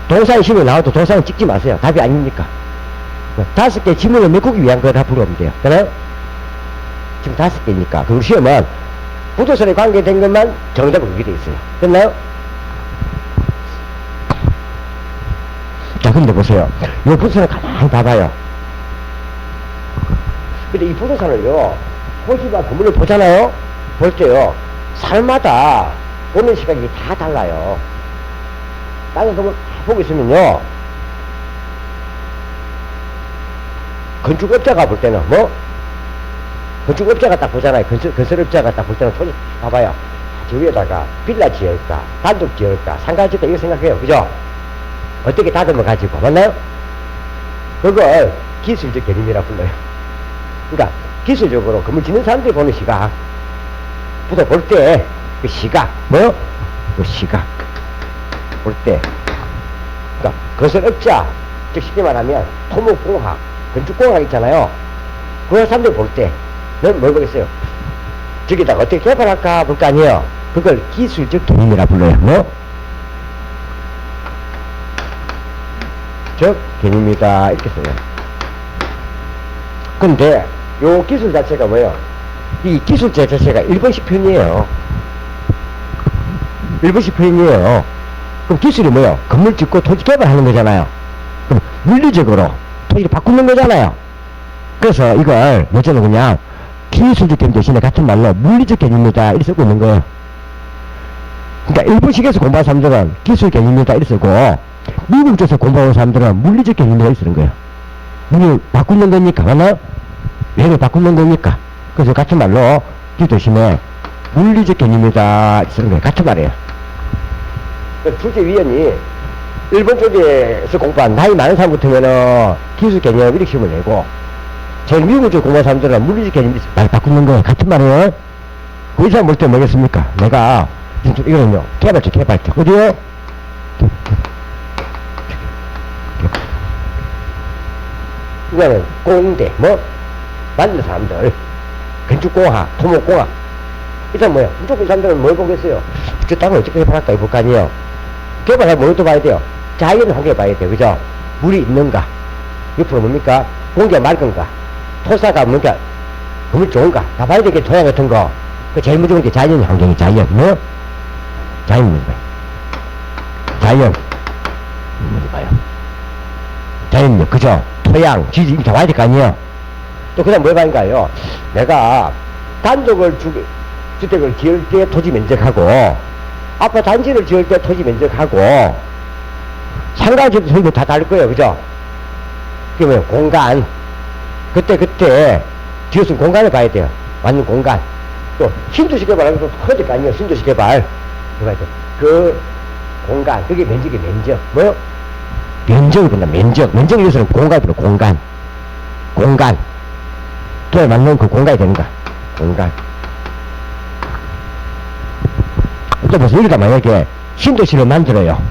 동산 시험에 나와도 동산은 찍지 마세요. 답이 아닙니까? 5개 지문을 메꾸기 위한 거 다 풀어오면 돼요. 그래? 지금 5개니까. 그리고 시험은 부동산에 관계된 것만 정답을 보게 돼 있어요. 됐나요? 자, 근데 보세요. 이 부동산을 가만히 봐봐요. 근데 이 부동산을요, 토지와 건물을 보잖아요? 볼 때요, 살마다 보는 시각이 다 달라요. 땅에 건물 보고 있으면요, 건축업자가 볼 때는 뭐? 건축업자가 딱 보잖아요. 건설업자가 딱 볼 때는 토지 봐봐요. 저 위에다가 빌라 지을까, 단독 지을까, 상가 지을까, 이거 생각해요. 그죠? 어떻게 다듬어 가지고, 맞나요? 그걸 기술적 개념이라 불러요. 그러니까 기술적으로 건물 짓는 사람들이 보는 시각, 부터 볼 때 그 시각, 뭐요? 그 시각 볼 때, 그러니까 건설업자, 즉 쉽게 말하면 토목공학, 건축공학 있잖아요. 그 사람들 볼 때 넌 뭘 보겠어요? 저기다가 어떻게 개발할까 볼 거 아니에요. 그걸 기술적 개념이라 불러요. 뭐? 적 개념이다 이렇게 써요. 근데 요 기술 자체가 뭐예요? 이 기술 자체가 일본식 표현이에요. 일본식 표현이에요. 그럼 기술이 뭐예요? 건물 짓고 토지 개발하는 거잖아요. 그럼 물리적으로 토지를 바꾸는 거잖아요. 그래서 이걸 뭐냐면 그냥 기술적 개념 대신에 같은 말로 물리적 개념이다 이렇게 쓰고 있는 거예요. 그러니까 일본식에서 공부한 사람들은 기술 개념이다 이렇게 쓰고, 미국 쪽에서 공부하는 사람들은 물리적 개념이다 이렇게 쓰는 거예요. 문을 바꾸는 겁니까? 맞나? 왜를 바꾸는 겁니까? 그래서 같은 말로 뒤조심에 물리적 개념이다 쓰는 거예요. 같은 말이에요. 출제위원이 일본 쪽에서 공부한 나이 많은 사람 같으면은 기술 개념 이렇게 시험을 내고 제일 미국 쪽 공부한 사람들은 물리적 개념이 말 바꾸는 거예요. 같은 말이에요. 그 이상 볼 때 뭐겠습니까? 내가 이거는요 개발적 어디요? 이거는 공대 뭐 만드는 사람들 건축공학 토목공학 이 사람 뭐야? 무조건 이 사람들은 뭘 보겠어요? 저 땅을 어떻게 개발할까 이볼 거 아니에요. 개발하면 뭘또 봐야 돼요? 자연 환경에 봐야 돼요. 그죠? 물이 있는가? 옆으로 뭡니까? 공기가 맑은가? 토사가 뭔가 그물 좋은가? 다 봐야 되겠 토양 같은 거. 그 제일 무조건 게 자연 환경이 자연 뭐? 자연인 거예요. 자연 뭐지 봐요? 자연력 그죠? 토양 지지 다 봐야 될 거 아니에요. 또 그다음 뭘 봐인가요? 내가 단독을 주택을 지을 때 토지 면적하고 아파트 단지를 지을 때 토지 면적하고 상가지도 설명 다 다를 거예요. 그죠? 그게 뭐예요? 공간. 그때 지었으면 공간을 봐야 돼요. 완전 공간. 또 신도시 개발하면 또 커질 거 아니에요. 신도시 개발. 봐야 돼. 그 공간. 그게 면적이 면적. 뭐요? 면적을 본다. 면적에 대해서는 공간이에요. 공간. 그에 맞는 그 공간이 되는 거야. 공간. 또 무슨 여기다 만약에 신도시를 만들어요.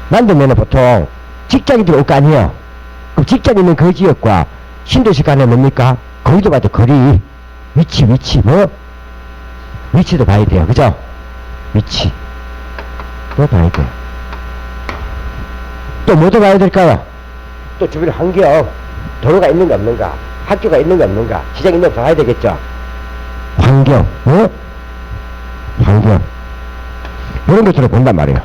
만들면 보통 직장인들 올 거 아니에요. 그럼 직장 있는 그 지역과 신도시 간에 뭡니까? 거기도 봐도 거리, 위치, 뭐? 위치도 봐야 돼요. 그죠? 위치. 또 봐야 돼요. 또 뭐도 봐야 될까요? 또 주변 환경, 도로가 있는가 없는가, 학교가 있는가 없는가, 시장이 있는가 봐야 되겠죠? 환경, 뭐? 환경. 이런 것들을 본단 말이에요.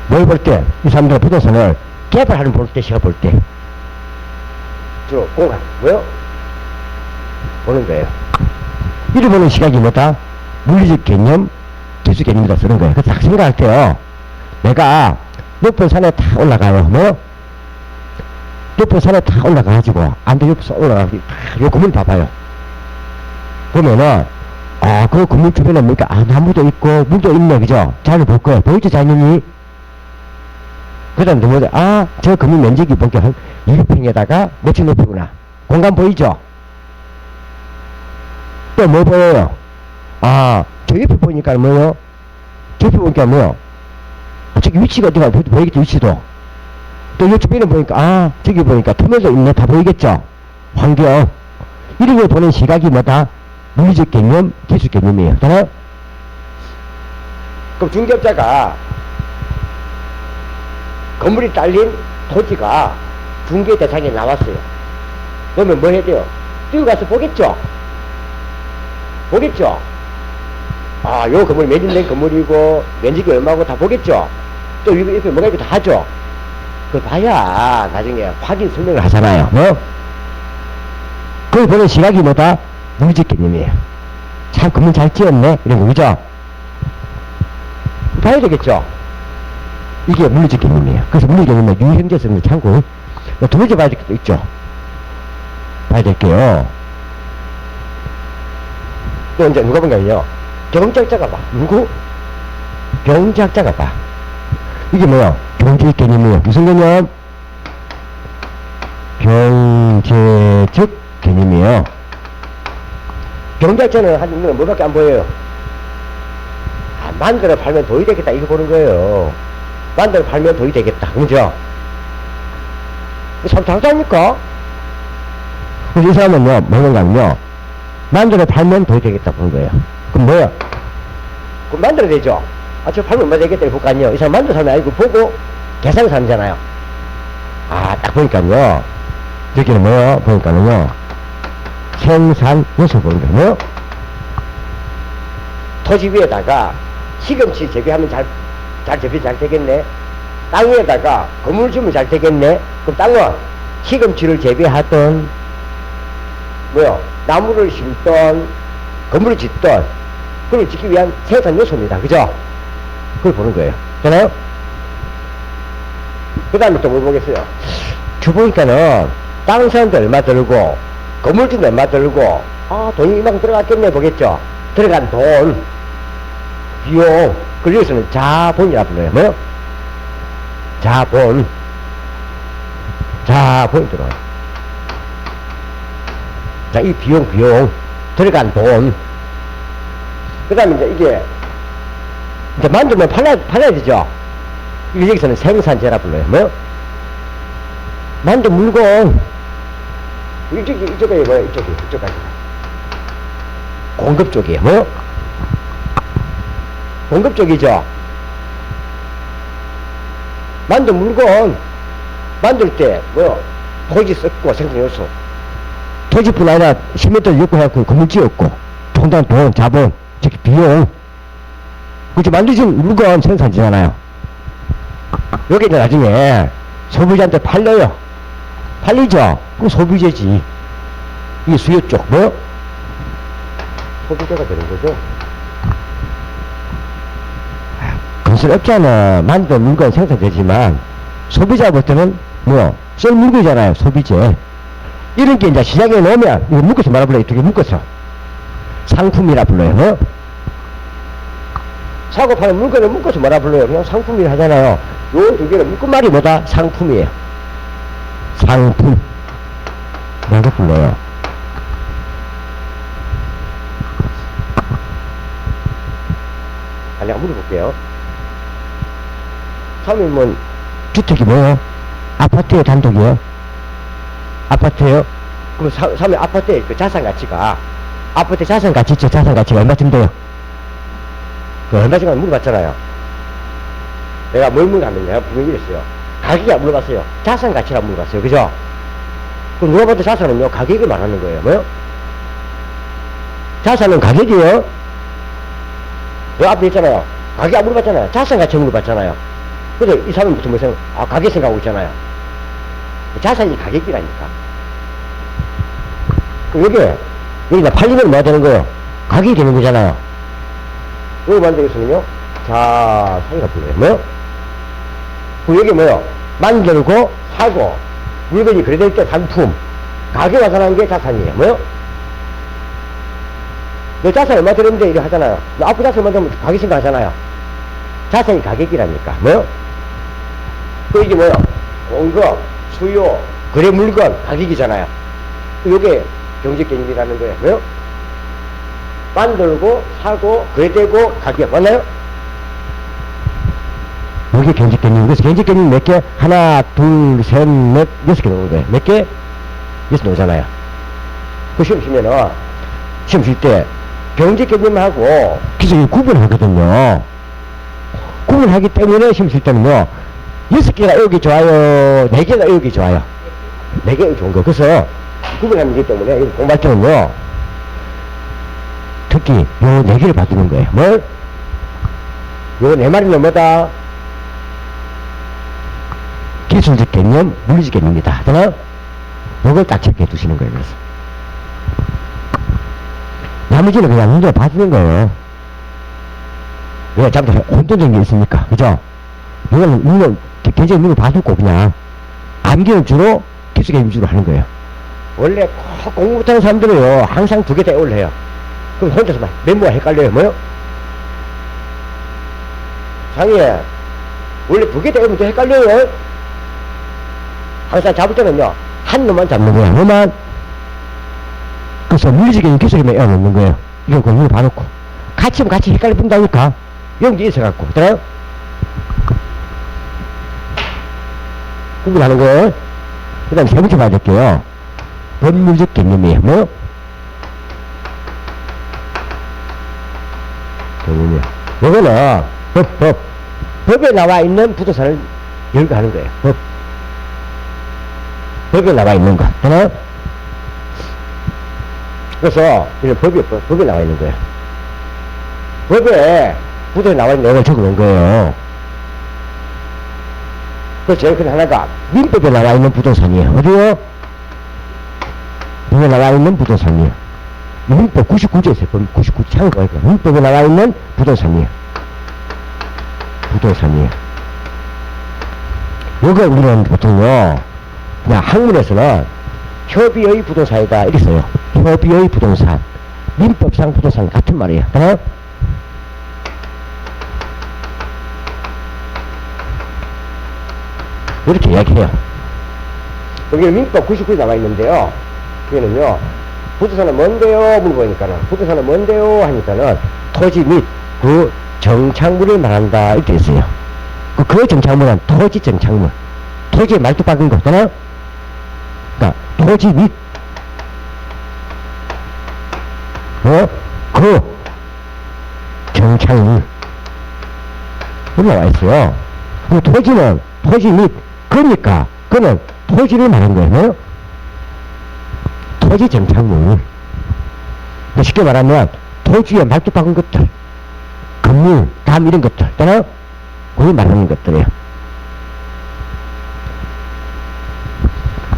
뭘 볼 때? 이 사람들은 부동산을 개발하는 볼 때, 시가 볼 때. 주로 공간, 뭐요? 보는 거예요. 이를 보는 시각이 뭐다? 물리적 개념, 기술 개념이다 쓰는 거예요. 그래서 딱 생각할 때요. 내가 높은 산에 다 올라가요. 뭐? 높은 산에 다 올라가가지고, 안돼 옆에서 올라가가지고, 요 건물 봐봐요. 보면은, 그 건물 주변에 뭡니까? 나무도 있고, 물도 있네. 그죠? 잘 볼 거예요. 보이죠, 자연이? 그 다음, 뭐죠? 저 건물 면적이 보니까 한 200평에다가 몇층 높이구나. 공간 보이죠? 또 뭐 보여요? 저 옆에 보니까 뭐요? 저 옆에 보니까 뭐요? 저기 위치가 어디가 보이겠죠, 위치도. 또 이 주변에 보니까, 저기 보니까 터널도 있네. 다 보이겠죠? 환경. 이런 걸 보는 시각이 뭐다? 물리적 개념, 기술 개념이에요. 그잖아요? 그럼 중개업자가 건물이 딸린 토지가 중개 대상에 나왔어요. 그러면 뭐 해야 돼요? 뛰어가서 보겠죠? 요 건물이 매진된 건물이고, 면적이 얼마고 다 보겠죠? 또 옆에 뭐가 있고 다 하죠? 그걸 봐야 나중에 확인 설명을 하잖아요. 뭐? 그걸 보는 시각이 뭐다? 물리적 개념이에요. 참 건물 잘 지었네? 이런 거, 그죠? 봐야 되겠죠? 이게 물리적 개념이에요. 그래서 물리적 개념은 유형제 쓰는 거 참고. 두 번째 봐야 될 것도 있죠? 봐야 될게요. 또 이제 누가 본가요? 경제학자가 봐. 누구? 경제학자가 봐. 이게 뭐야? 경제적 개념이에요. 무슨 개념? 경제적 개념이에요. 경제학자는 하는 건 뭐밖에 안 보여요? 만들어 팔면 돈이 되겠다. 이거 보는 거예요. 만들어 팔면 돈이 되겠다. 그죠? 참 장사입니까? 이 사람은요, 뭐는가 하면요, 만들어 팔면 돈이 되겠다 보는 거예요. 그럼 뭐야? 그럼 만들어야 되죠? 저 팔면 얼마 되겠다 이거 볼 거 아니에요. 이 사람 만들어 사는 아니고 보고 계산을 사는잖아요. 딱 보니까요, 여기는 뭐요? 보니까는요, 생산 요소 보는 거예요. 뭐요? 토지 위에다가 시금치 재배하면 잘 재배 잘 되겠네. 땅 위에다가 건물 지으면 잘 되겠네. 그럼 땅은 시금치를 재배하던 뭐요? 나무를 심던 건물을 짓던 그걸 짓기 위한 생산 요소입니다. 그죠? 그걸 보는 거예요. 그잖아요? 그 다음에 또 뭘 보겠어요? 주보니까는 다른 사람들 얼마 들고, 건물주도 얼마 들고, 아, 돈이 이만큼 들어갔겠네, 보겠죠? 들어간 돈, 비용, 그걸 여기서는 자본이라 불러요. 뭐요? 자본. 자본이 들어와요. 자, 이 비용, 들어간 돈. 그 다음에 이제 이게, 이제 만들면 팔아야 되죠? 이거 여기서는 생산재라 불러요. 뭐요? 만든 물건. 이쪽에 뭐요? 이쪽까지. 공급 쪽이에요. 뭐요? 공급 쪽이죠? 만든 물건, 만들 때, 뭐요? 토지 썼고, 생산 요소. 토지뿐 아니라 시멘트를 엮고해갖고 건물지 였고, 통장 돈, 자본, 즉, 비용. 그치, 만드신 물건 생산지잖아요. 여기 이제 나중에 소비자한테 팔려요. 팔리죠? 그럼 소비재지. 이게 수요 쪽, 뭐? 소비재가 되는 거죠. 건설업자는 만든 물건 생산되지만, 소비자 볼 때는, 뭐, 쓸 물건이잖아요, 소비재. 이런 게 이제 시장에 넣으면, 이거 묶어서 말아 불러요, 이쪽에 묶어서. 상품이라 불러요, 뭐? 사고 파는 물건을 묶어서 뭐라 불러요? 그냥 상품이라 하잖아요. 요 두 개를 묶은 말이 뭐다? 상품이에요. 상품. 라고 불러요. 아니, 한번 물어볼게요. 사모님은 주택이 뭐예요? 아파트예요, 단독이요? 아파트예요? 그럼 사모님 아파트의 그 자산 가치가, 아파트 자산 가치 있죠? 자산 가치가 얼마쯤 돼요? 그 얼마 전에 물어봤잖아요. 내가 뭘 물어봤는데 내가 분명히 이랬어요. 가격이 안 물어봤어요. 자산 가치라고 물어봤어요. 그죠? 그럼 누가 봐도 자산은요, 가격을 말하는 거예요. 뭐요? 자산은 가격이에요. 그 앞에 있잖아요. 가격 안 물어봤잖아요. 자산 가치 물어봤잖아요. 그래서 이 사람부터 뭐 생각, 가격 생각하고 있잖아요. 자산이 가격이라니까. 그럼 여기다 팔리면 뭐가 되는 거예요? 가격이 되는 거잖아요. 여기 만들겠으면요, 자산이라 불러요. 뭐요? 그리고 여기 뭐요? 만들고, 사고, 물건이 거래될 때 상품, 가격 나타나는 게 자산이에요. 뭐요? 너 자산 얼마 들었는데 이렇게 하잖아요. 너 앞으로 자산 얼마 들면 가격 생각하잖아요. 자산이 가격이라니까. 뭐요? 또 이게 뭐요? 공급, 수요, 거래 물건, 가격이잖아요. 요게 경제 개념이라는 거예요. 뭐요? 만들고, 사고, 거래되고, 가격. 맞나요? 이게 경제 개념. 그래서 경제 개념 몇 개? 하나, 둘, 셋, 넷, 6개 나오는 거예요. 몇 개? 6개 나오잖아요. 그 시험 치면은, 시험 칠 때, 경제 개념하고 기술이 구분하거든요. 구분하기 때문에 시험 칠 때는요, 6개가 외우기 좋아요? 4개가 외우기 좋아요? 4개가 좋은 거. 그래서 구분하는 거기 때문에, 공부할 때는요, 특히 요 4개를 봐두는 거예요. 뭘? 요 4마리는 뭐다? 기술적 개념, 물리적 개념이다. 하잖아? 요걸 딱 체크해 두시는 거예요. 그래서. 나머지는 그냥 문제 봐주는 거예요. 왜? 잠깐 혼돈적인 게 있으니까. 그죠? 이거는 굉장히 문제 봐두고 그냥 암기는 주로 기술 개념 주로 하는 거예요. 원래 공부 못하는 사람들은요, 항상 2개 다 외우려 해요. 그럼 혼자서 막 메모가 헷갈려요. 뭐요? 상희에 원래 2개 다 외우면 또 헷갈려요. 항상 잡을 때는요, 한 놈만 잡는 거야. 놈만. 그래서 물리적인 기술이면 외워놓는 거예요. 이거 공부를 봐놓고. 같이 하면 같이 헷갈려 본다니까. 이런 게 있어갖고. 그래요? 구분하는 거예요. 그 다음 세 번째 봐야 될게요. 법률적 개념이에요. 뭐? 개념이에요. 이거는 법에 나와 있는 부동산을 열거하는 거예요. 법에 나와 있는 거. 하나? 그래서, 이런 법에 나와 있는 거예요. 법에 부동산에 나와 있는 내용을 적어 놓은 거예요. 그 제일 큰 하나가 민법에 나와 있는 부동산이에요. 어디요? 법에 나와 있는 부동산이에요. 민법 99조에 있어요. 99조 참고할 거예요. 민법에 나와 있는 부동산이에요. 부동산이에요. 요거 우리는 보통요, 야, 학문에서는 협의의 부동산이다 이렇게 써요. 협의의 부동산. 민법상 부동산 같은 말이에요. 어? 이렇게 이야기해요. 여기 민법 99에 나와 있는데요. 여기는요, 부동산은 뭔데요? 물어보니까는, 부동산은 뭔데요? 하니까는, 토지 및 그 정착물을 말한다. 이렇게 있어요. 그 정착물은 토지 정착물. 토지에 말뚝 박은 거 있잖아요? 그러니까, 토지 및, 그 정착물. 여기 나와 있어요. 그 토지는, 토지 및, 그러니까, 그는 토지를 말한 거예요. 토지 정착물. 쉽게 말하면, 토지에 말뚝 박은 것들. 건물, 담 이런 것들, 있잖아요? 그걸 말하는 것들이에요.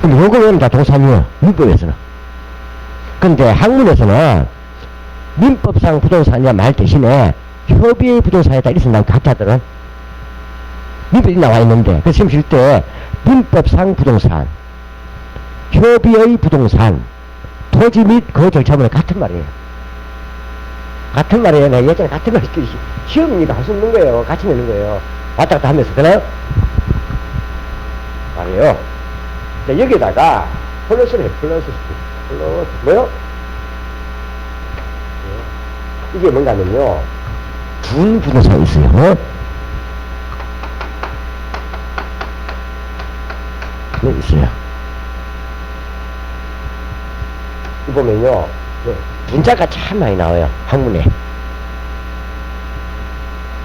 근데 요거는 다 동산이에요. 민법에서는. 근데 학문에서는 민법상 부동산이야 말 대신에 협의의 부동산이다 이렇게 나온 가짜들은 민법이 나와 있는데, 그래서 시험 칠 때 민법상 부동산, 협의의 부동산, 토지 및 그 절차물은 같은 말이에요. 같은 말이에요. 내가 예전에 같은 말 시험이니까 할 수 없는 거예요. 같이 내는 거예요. 왔다 갔다 하면서. 그나요? 말이에요. 자, 여기다가 플러스를 해. 플러스. 뭐요? 이게 뭔가 하면요, 준 부동산이 있어요. 네, 있어요. 이 보면요, 분자가 참 많이 나와요. 학문에.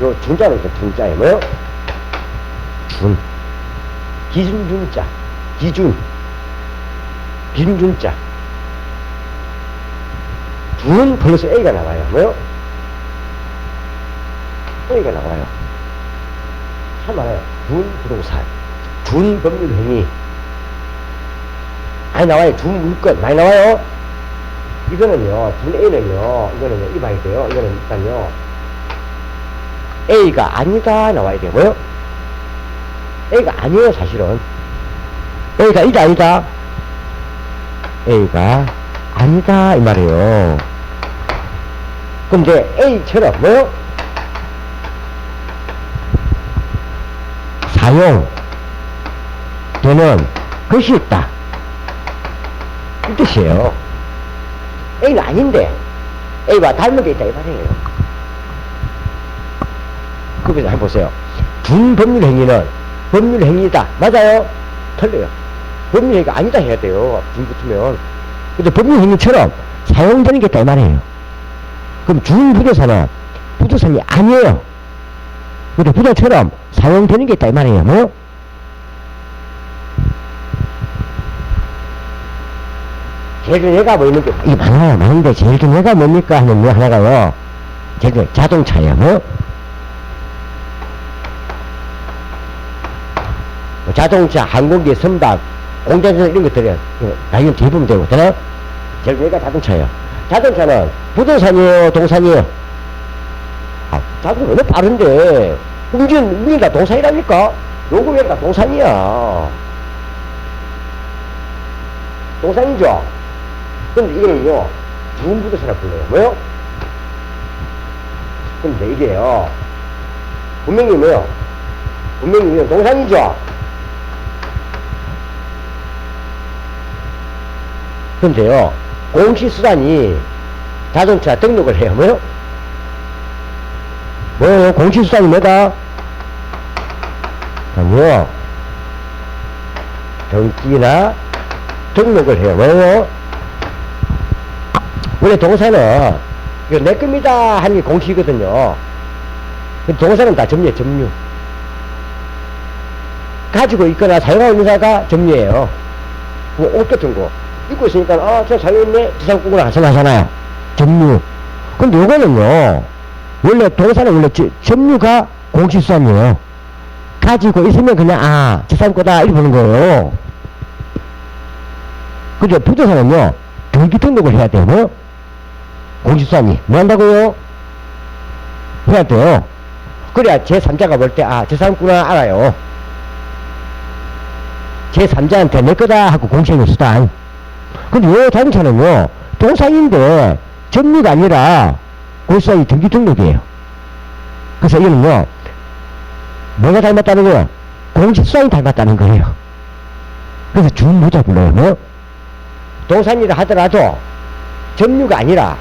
요 준자로 이렇게 준자에 뭐요? 준. 기준준자. 기준. 기준준자. 준 플러스 A가 나와요. 뭐요? A가 나와요. 참 많아요. 준 부동산. 준 법률행위. 많이 나와요. 준 물건. 많이 나와요. 이거는요, 준 A는요, 이거는요, 이 봐야 돼요. 이거는 일단요, A가 아니다 나와야 돼요. 뭐요? A가 아니에요, 사실은. A가 이다 아니다? A가 아니다, 이 말이에요. 근데 A처럼, 뭐요? 사용되는 것이 있다. 이 뜻이에요. A는 아닌데 A와 닮은 게 있다 이 말이에요. 그래서 한번 보세요. 준법률행위는 법률행위다. 맞아요? 틀려요. 법률행위가 아니다 해야 돼요. 준 붙으면. 근데 법률행위처럼 사용되는 게 있다 이 말이에요. 그럼 준부동산은 부동산이 아니에요. 근데 부동처럼 사용되는 게 있다 이 말이에요. 뭐? 제일 중 얘가 뭐 있는데, 이 많아요. 많은데, 제일 중 얘가 뭡니까? 하면 뭐 하나가요. 제일 중 자동차예요. 뭐? 자동차, 항공기, 선박, 공장에서 이런 것들이야. 나중에 뒤에 보면 되고, 되나요? 제일 중 얘가 자동차예요. 자동차는 부동산이에요? 동산이에요? 아, 자동차 너무 빠른데, 운전가 동산이라니까? 요금회가 동산이야. 동산이죠? 근데 이거는요, 준부동산을 불러요. 뭐요? 근데 이게요, 분명히 뭐요? 분명히 동산이죠? 근데요, 공시수단이 자동차 등록을 해요. 뭐요? 뭐요? 공시수단이 뭐다? 뭐요? 등기나 등록을 해요. 뭐요? 원래 동사는 이거 내 겁니다 하는 게 공시거든요. 동사는 다 점유예요. 점유. 가지고 있거나 사용하고 있는 사가 점유예요. 뭐 옷 같은 거 입고 있으니까 아, 저 사용했네 지상국으로 하잖아요. 점유. 근데 요거는요, 원래 동사는 원래 점유가 공시수단이에요. 가지고 있으면 그냥 아, 지상거다 이렇게 보는 거예요. 그죠? 부동산은요, 등기 등록을 해야 돼요. 뭐? 공시수단이 뭐 한다고요? 해야 돼요. 그래야 제3자가 볼 때 아, 저 사람구나 알아요. 제3자한테 내 거다 하고 공시하는 수단. 근데 요 자동차는요, 동사인데 점유가 아니라 골수단이 등기 등록이에요. 그래서 이거는요, 뭐가 닮았다는 거예요? 공시수단이 닮았다는 거예요. 그래서 준부자 불러요. 뭐? 동사인이라 하더라도 점유가 아니라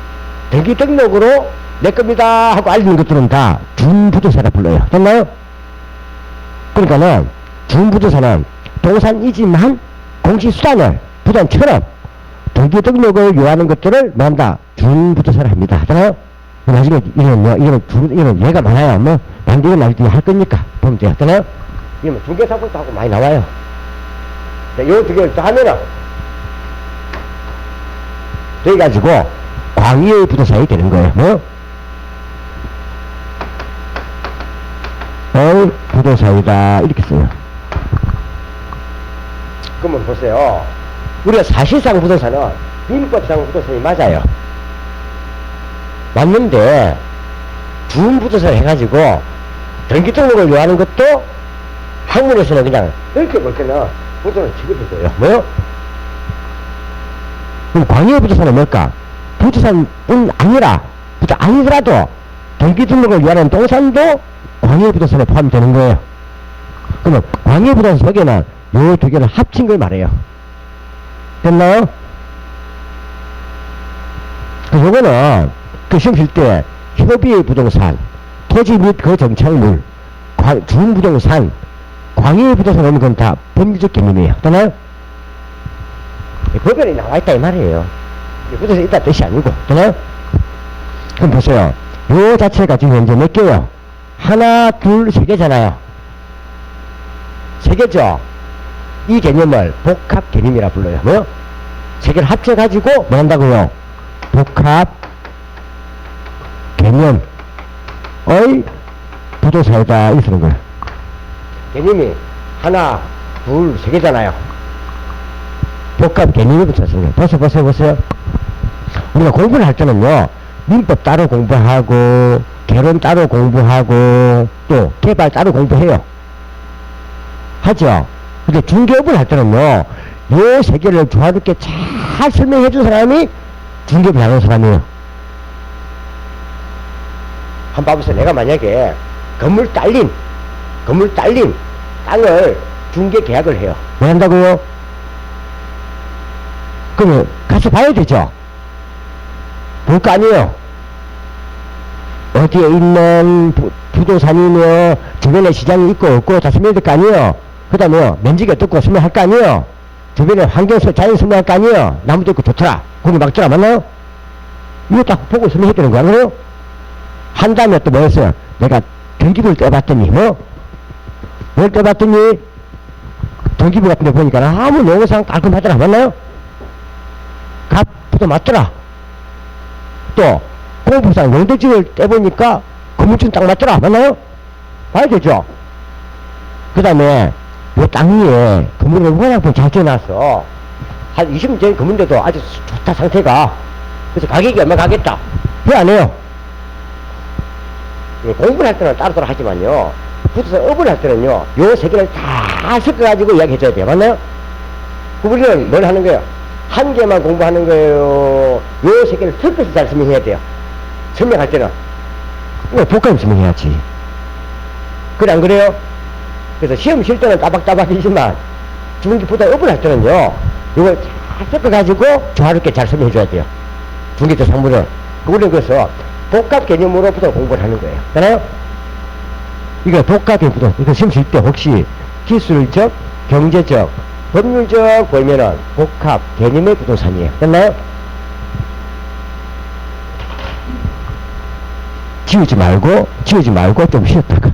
등기 등록으로 내 겁니다 하고 알리는 것들은 다 준부도사라 불러요. 됐나요? 그러니까는 준부도사는 동산이지만 공시수단을 부단처럼 등기 등록을 요하는 것들을 뭐한다? 준부도사를 합니다. 하잖아요? 나중에 이거는 얘가 많아요. 뭐 난데 이건 나중에 할 거니까 보면 돼요. 하잖아요? 이거는 중개사고도 하고 많이 나와요. 요 두 개를 또 하면은 돼가지고 광의의 부도사이 되는 거예요. 뭐? 부도사이다 이렇게 써요. 그러면 보세요. 우리가 사실상 부도사는 민법상 부도사이 맞아요. 맞는데 준부도사를 해가지고 등기등록을 요하는 것도 학문에서는 그냥 넓게 볼 때는 부도는 취급해줘요. 뭐요? 그럼 광의의 부도사는 뭘까? 부도산뿐 아니라 부도 아니더라도 등기등록을 요하는 동산도 광의의 부도산에 포함되는 거예요. 그러면 광의의 부도산 속에는 요 두 개를 합친 걸 말해요. 됐나요? 요거는 그 시험 칠 때 협의의 부동산, 토지 및 그 정착물, 준부동산, 광의의 부동산 오면 그건 다 법률적 개념이에요. 됐나요? 법에 나와 있다 이 말이에요. 부동산 있다 뜻이 아니고. 됐나요? 그럼 보세요. 요 자체가 지금 현재 몇 개요? 하나, 둘, 세 개잖아요. 세 개죠? 이 개념을 복합 개념이라 불러요. 뭐요? 세 개를 합쳐가지고 뭐 한다고요? 복합 개념의 부도사이다 이렇게 쓰는 거예요. 개념이 하나, 둘, 세 개잖아요. 복합 개념이 붙어쓰는 거예요. 보세요. 우리가 공부를 할 때는요, 민법 따로 공부하고, 개론 따로 공부하고, 또 개발 따로 공부해요. 하죠? 근데 중개업을 할 때는요, 요 세 개를 조화롭게 잘 설명해 준 사람이 중개업을 하는 사람이에요. 한번 봐보세요. 내가 만약에 건물 딸린 땅을 중개 계약을 해요. 왜 한다고요? 그러면 가서 봐야 되죠? 볼 거 아니에요? 어디에 있는 부동산이며 주변에 시장이 있고 없고 다 설명할 거 아니에요? 그 다음에 면적이 어떻고 설명할 거 아니에요? 주변에 환경, 자연 설명할 거 아니에요? 나무도 있고 좋더라. 거기 막더라. 맞나요? 이거 딱 보고 설명해야 되는 거 아니에요? 한 다음에 또 뭐였어요? 내가 등기부를 떼봤더니, 뭘 떼봤더니, 등기부 같은 데 보니까 아무 농어상 깔끔하더라. 맞나요? 값도 맞더라. 또, 공부상 용도지를 떼보니까 건물증 딱 맞더라. 맞나요? 봐야 되죠? 그 다음에, 요 땅 위에 건물을 워낙 잘 지어놨어. 한 20년 전 건물인데도 아주 좋다, 상태가. 그래서 가격이 얼마 가겠다. 왜 안 해요? 공부를 할 때는 따로따로 하지만요, 부동산업을 할 때는요, 요 세 개를 다 섞어가지고 이야기해줘야 돼요. 맞나요? 우리는 뭘 하는 거예요? 한 개만 공부하는 거예요? 요 세 개를 섞어서 잘 설명해야 돼요. 설명할 때는. 복합 설명해야지. 그래, 안 그래요? 그래서 시험 칠 때는 따박따박이지만, 중기부동산업을 할 때는요, 이걸 잘 섞어가지고 조화롭게 잘 설명해줘야 돼요. 중개적 상물을. 우리는 그래서 복합 개념으로부터 공부를 하는 거예요. 되나요? 이거 복합 개념부터, 이거 시험 칠 때 혹시 기술적, 경제적, 법률적 보면은 복합 개념의 부동산이에요. 됐나요? 지우지 말고 좀 쉬었다가.